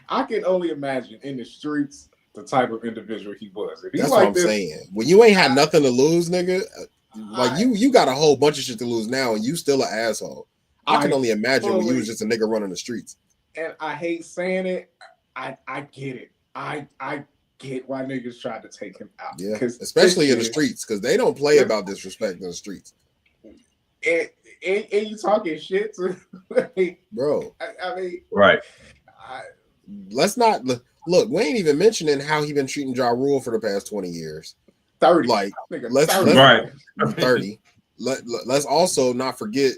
I can only imagine in the streets the type of individual he was. That's what I'm saying. When you ain't had nothing to lose, nigga, like you got a whole bunch of shit to lose now, and you still an asshole. I can only imagine when you was just a nigga running the streets. And I hate saying it. I get it. I get why niggas tried to take him out. Yeah, especially in the streets, because they don't play about disrespect in the streets. And you talking shit to bro. I mean, right. Let's not look. We ain't even mentioning how he been treating Ja Rule for the past 20 years. 30. Like, let's 30. Let's also not forget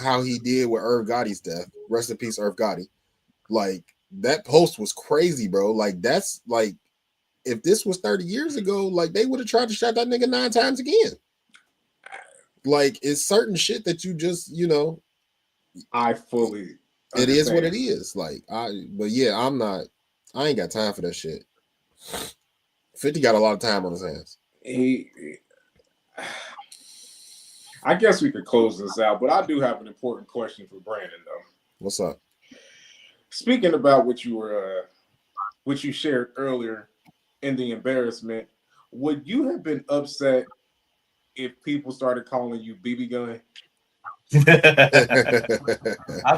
how he did with Irv Gotti's death. Rest in peace, Irv Gotti. Like that post was crazy, bro. Like that's like if this was 30 years ago, like they would have tried to shot that nigga 9 times again. Like it's certain shit that you just, I fully understand. It is what it is. Like but yeah, I ain't got time for that shit. 50 got a lot of time on his hands. I guess we could close this out, but I do have an important question for Brandon though. What's up? Speaking about what you shared earlier in the embarrassment, would you have been upset if people started calling you BB Gun? I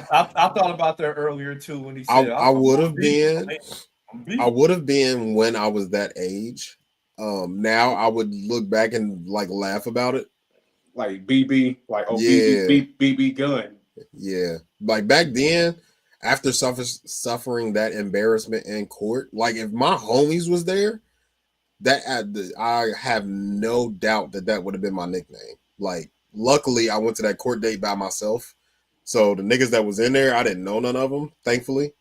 thought about that earlier too when he said I would have been. beat. I would have been when I was that age. Now I would look back and like laugh about it. Like BB, like Yeah. BB gun. Yeah, like back then, after suffering that embarrassment in court, like if my homies was there, that I have no doubt that would have been my nickname. Like, luckily, I went to that court date by myself, so the niggas that was in there, I didn't know none of them, thankfully.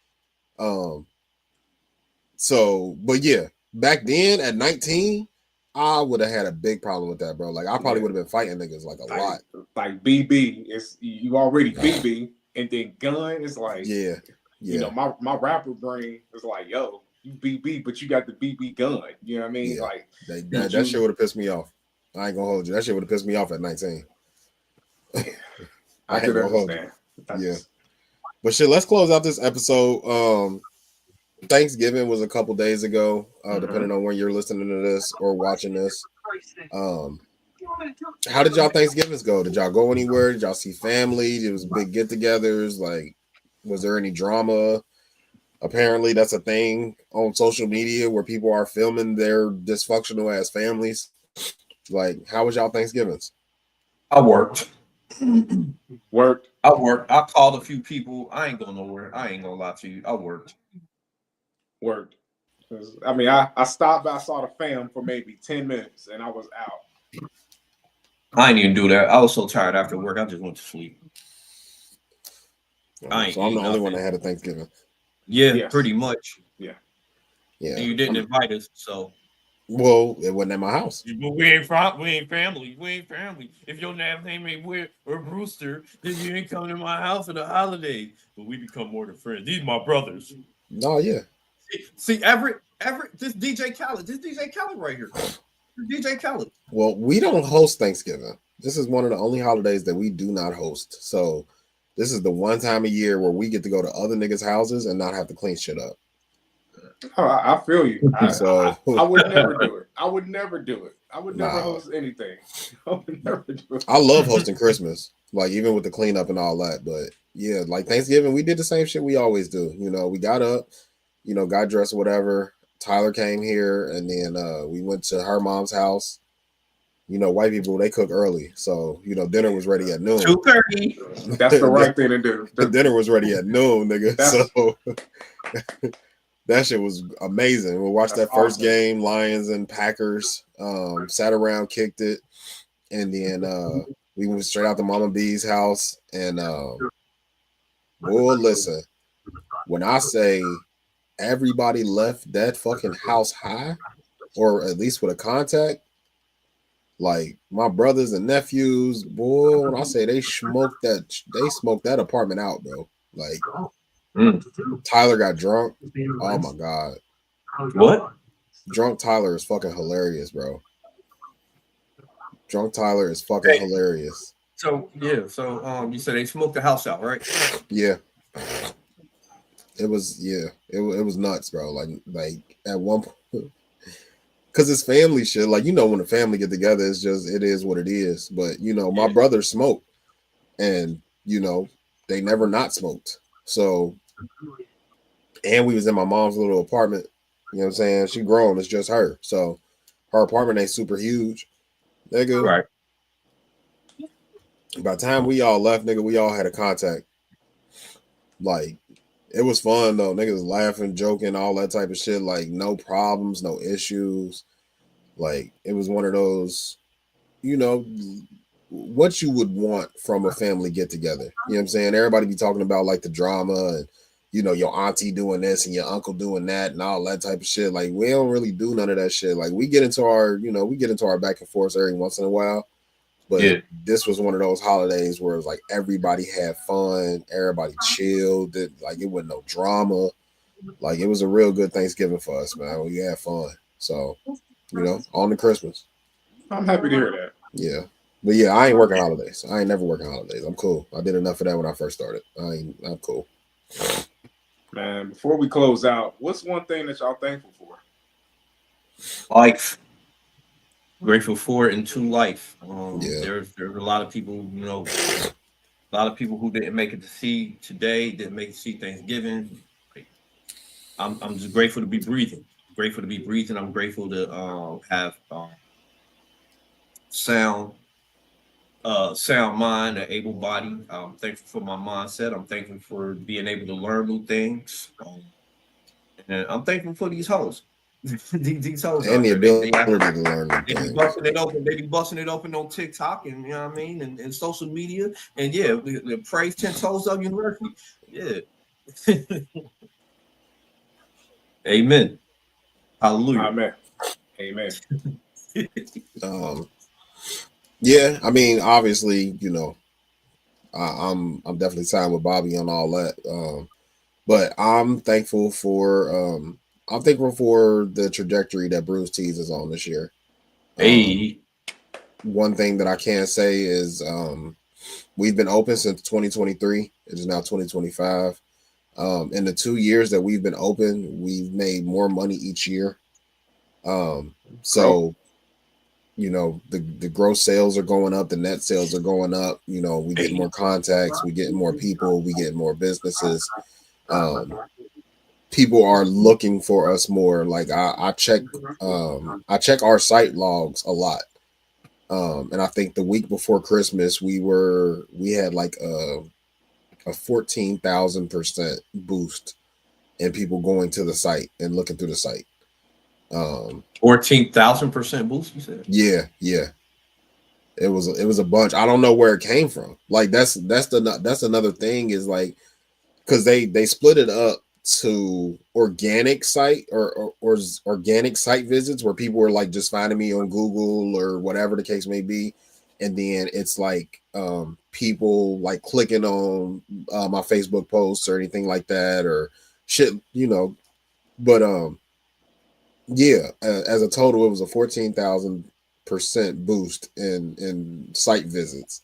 So, but yeah, back then at 19, I would have had a big problem with that, bro. Like, I probably would have been fighting niggas like a lot. Like BB, it's you already BB, and then gun is like, yeah. You know, my rapper brain is like, yo, you BB, but you got the BB gun. You know what I mean? Yeah. Like that shit would have pissed me off. I ain't gonna hold you. That shit would have pissed me off at 19. I could understand. Yeah. But shit, let's close out this episode. Thanksgiving was a couple days ago, depending on when you're listening to this or watching this. How did y'all Thanksgivings go? Did y'all go anywhere? Did y'all see family? It was big get-togethers. Like, was there any drama? Apparently, that's a thing on social media where people are filming their dysfunctional ass families. Like, how was y'all Thanksgivings? I worked. Worked. I called a few people. I ain't going nowhere. I ain't gonna lie to you. I worked. I mean, I stopped by, saw the fam for maybe 10 minutes, and I was out. I didn't even do that. I was so tired after work. I just went to sleep. So I'm the only one that had a Thanksgiving. Yeah, yes. Pretty much. Yeah. And you didn't invite us, so. Well, it wasn't at my house. But we ain't family. We ain't family. If your name ain't Weir or Brewster, then you ain't coming to my house for the holidays. But we become more than friends. These my brothers. No, yeah. See, Everett, this DJ Khaled right here. DJ Khaled. Well, we don't host Thanksgiving. This is one of the only holidays that we do not host. So this is the one time a year where we get to go to other niggas' houses and not have to clean shit up. Oh, I feel you. I would never do it. I would never host anything. I would never do it. I love hosting Christmas, like even with the cleanup and all that. But yeah, like Thanksgiving, we did the same shit we always do. You know, we got up, you know, got dressed, whatever. Tyler came here, and then we went to her mom's house. You know, white people, they cook early, so you know dinner was ready at noon. 2:30. That's the right thing to do. The dinner was ready at noon, nigga. So that shit was amazing. We watched that first game, Lions and Packers. Sat around, kicked it, and then we went straight out to Mama B's house. And well, listen, when I say everybody left that fucking house high, or at least with a contact, like my brothers and nephews, boy, when I say they smoked that apartment out, bro. Like Tyler got drunk. Oh my god. What? Drunk Tyler is fucking hilarious, bro. Drunk Tyler is fucking hilarious. So you said they smoked the house out, right? Yeah. It was nuts, bro. Like at one point, because it's family shit. Like, you know, when the family get together, it is what it is. But you know, my brother smoked, and you know, they never not smoked. So, and we was in my mom's little apartment. You know what I'm saying? She grown. It's just her. So her apartment ain't super huge. Nigga. Right. By the time we all left, nigga, we all had a contact. Like, it was fun though. Niggas laughing, joking, all that type of shit. Like, no problems, no issues. Like, it was one of those, you know, what you would want from a family get together. You know what I'm saying? Everybody be talking about like the drama and, you know, your auntie doing this and your uncle doing that and all that type of shit. Like, we don't really do none of that shit. Like, we get into our back and forth every once in a while. But this was one of those holidays where it was like everybody had fun, everybody chilled, it wasn't no drama. Like, it was a real good Thanksgiving for us, man. We had fun. So, you know, on to Christmas. I'm happy to hear that. Yeah. But yeah, I ain't working holidays. I ain't never working holidays. I'm cool. I did enough of that when I first started. I'm cool. Man, before we close out, what's one thing that y'all thankful for? Life. Grateful for it into life. Yeah. There's a lot of people, you know, A lot of people who didn't make it to see today, didn't make it to see Thanksgiving. Like, I'm just grateful to be breathing. Grateful to be breathing. I'm grateful to have sound sound mind, an able body. I'm thankful for my mindset. I'm thankful for being able to learn new things. And I'm thankful for these hoes. these hoes And out the there. ability to learn new They be things. busting it open. They be busting it open on TikTok and you know what I mean, and social media. And yeah, the praise 10 toes up university. Yeah. Amen. Hallelujah. Amen. Amen. Yeah, I mean, obviously, you know, I'm definitely signed with Bobby on all that. But I'm thankful for the trajectory that Bruce Tees is on this year. Hey. One thing that I can say is we've been open since 2023. It is now 2025. In the 2 years that we've been open, we've made more money each year. So you know, the gross sales are going up, the net sales are going up. You know, we get more contacts, we get more people, we get more businesses. People are looking for us more. Like I check our site logs a lot. And I think the week before Christmas we had like a 14,000% boost in people going to the site and looking through the site. 14,000% boost, you said? Yeah. It was a bunch. I don't know where it came from. Like that's another thing is like, because they split it up to organic site or organic site visits where people were like just finding me on Google or whatever the case may be, and then it's like people like clicking on my Facebook posts or anything like that or shit, you know. But yeah, as a total, it was a 14,000% boost in site visits.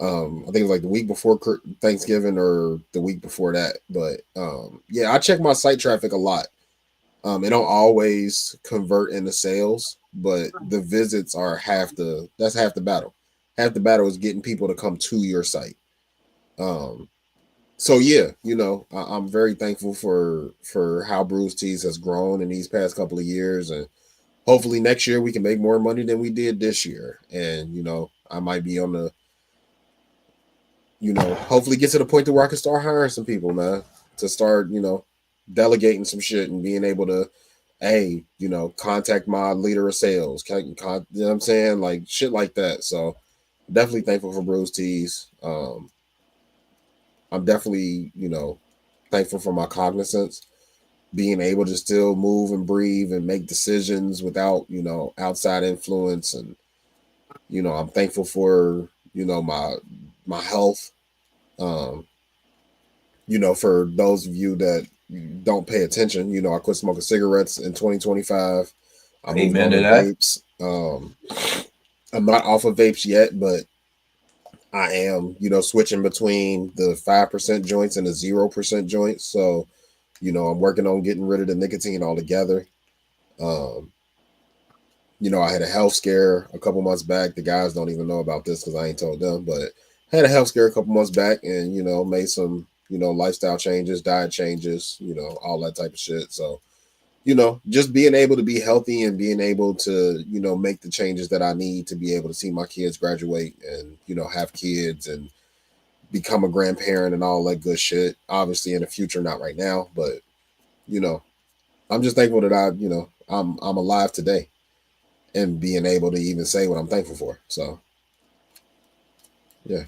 I think it was like the week before Thanksgiving or the week before that. But yeah, I check my site traffic a lot. It don't always convert into sales, but the visits are half the battle. Half the battle is getting people to come to your site. So yeah, you know, I'm very thankful for how Bruce Tees has grown in these past couple of years, and hopefully next year we can make more money than we did this year. And you know, I might be on the, you know, hopefully get to the point to where I can start hiring some people, man, to start, you know, delegating some shit and being able to, hey, you know, contact my leader of sales, you know what I'm saying, like shit like that. So definitely thankful for Bruce Tees. I'm definitely, you know, thankful for my cognizance, being able to still move and breathe and make decisions without, you know, outside influence. And, you know, I'm thankful for, you know, my health. You know, for those of you that don't pay attention, you know, I quit smoking cigarettes in 2025. I moved on to vapes. I'm not off of vapes yet, but I am, you know, switching between the 5% joints and the 0% joints. So, you know, I'm working on getting rid of the nicotine altogether. You know, I had a health scare a couple months back. The guys don't even know about this because I ain't told them, but I had a health scare a couple months back and, you know, made some, you know, lifestyle changes, diet changes, you know, all that type of shit. So, you know, just being able to be healthy and being able to, you know, make the changes that I need to be able to see my kids graduate and, you know, have kids and become a grandparent and all that good shit. Obviously in the future, not right now, but, you know, I'm just thankful that you know, I'm alive today and being able to even say what I'm thankful for. So, yeah.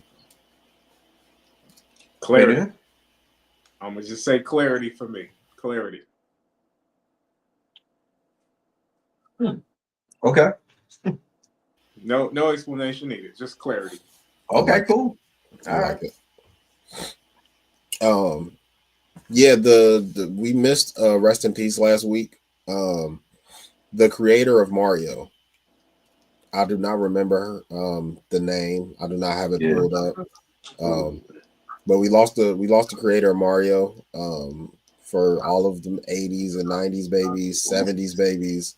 Clarity. I'm gonna just say clarity for me. Clarity. Okay. No explanation needed. Just clarity. Okay, like cool. I like it. Yeah, the we missed rest in peace last week. The creator of Mario. I do not remember the name. I do not have it pulled up. But we lost the creator of Mario for all of the 80s and 90s babies, 70s babies,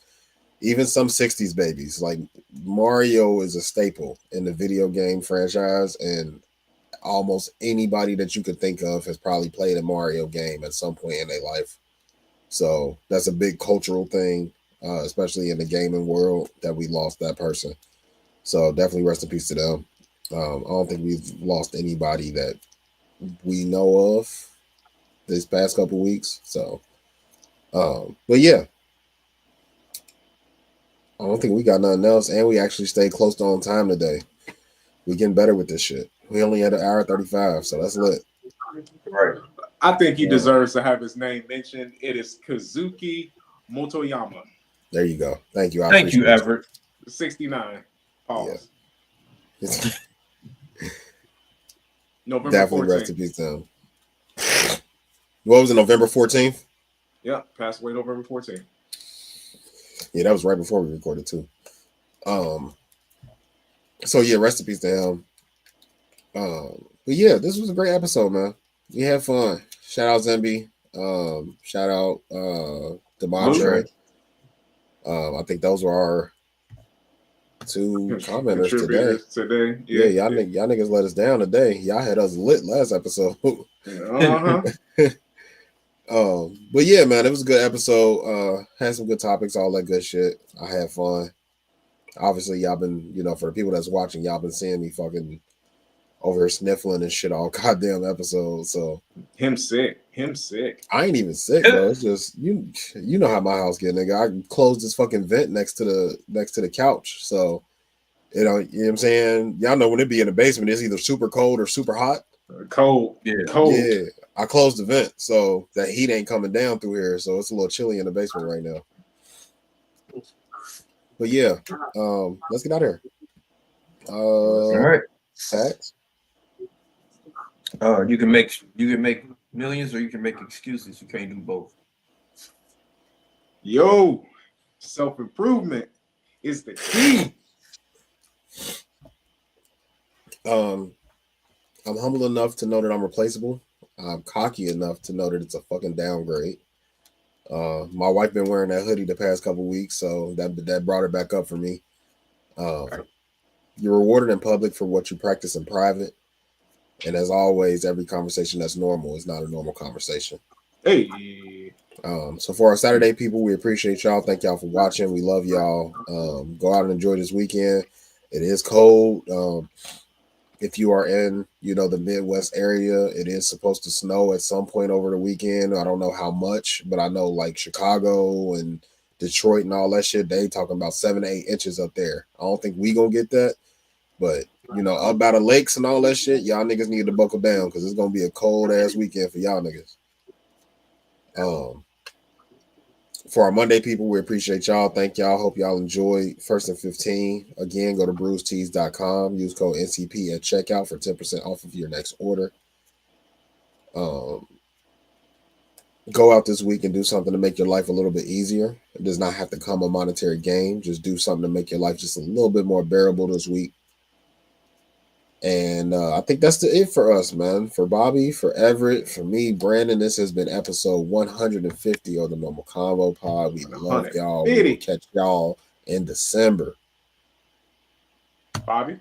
even some 60s babies. Like Mario is a staple in the video game franchise, and almost anybody that you could think of has probably played a Mario game at some point in their life. So that's a big cultural thing, especially in the gaming world, that we lost that person. So definitely rest in peace to them. I don't think we've lost anybody that we know of this past couple weeks. So, but yeah, I don't think we got nothing else, and we actually stayed close to on time today. We getting better with this shit. We only had an hour 35, so that's lit. Right. I think he deserves to have his name mentioned. It is Kazuki Motoyama. There you go. Thank you. Thank you, Everett. 69. Pause. Yeah. November Definitely 14th. rest in peace to him. What was it, November 14th? Yeah, passed away November 14th. Yeah, that was right before we recorded too. So yeah, rest in peace to him. But yeah, this was a great episode, man. We had fun. Shout out Zemby. Shout out Demontre. I think those were our two commenters today. Yeah, y'all niggas let us down today. Y'all had us lit last episode. But yeah, man, it was a good episode. Had some good topics, all that good shit. I had fun. Obviously, y'all been, for the people that's watching, y'all been seeing me fucking over here sniffling and shit all goddamn episode. So him sick. I ain't even sick, bro. It's just you know how my house get, nigga. I closed this fucking vent next to the couch. So you know what I'm saying? Y'all know when it be in the basement, it's either super cold or super hot. Cold. Yeah. I closed the vent so that heat ain't coming down through here. So it's a little chilly in the basement right now. But yeah, let's get out of here. All right. Facts. You can make millions or you can make excuses. You can't do both. Yo, self-improvement is the key. I'm humble enough to know that I'm replaceable. I'm cocky enough to know that it's a fucking downgrade. My wife been wearing that hoodie the past couple weeks, so that brought it back up for me. You're rewarded in public for what you practice in private. And as always, every conversation that's normal is not a normal conversation. Hey. So for our Saturday people, we appreciate y'all. Thank y'all for watching. We love y'all. Go out and enjoy this weekend. It is cold. If you are in, the Midwest area, it is supposed to snow at some point over the weekend. I don't know how much, but I know like Chicago and Detroit and all that shit, they talking about 7 to 8 inches up there. I don't think we gonna get that, but up by the lakes and all that shit, y'all niggas need to buckle down because it's gonna be a cold ass weekend for y'all niggas. For our Monday people, we appreciate y'all. Thank y'all. Hope y'all enjoy 1st and 15. Again, go to brewstees.com. Use code NCP at checkout for 10% off of your next order. Go out this week and do something to make your life a little bit easier. It does not have to come a monetary gain. Just do something to make your life just a little bit more bearable this week. And I think that's it for us, man. For Bobby, for Everett, for me, Brandon, this has been episode 150 of the Normal Convo Pod. We love y'all. We will catch y'all in December. Bobby?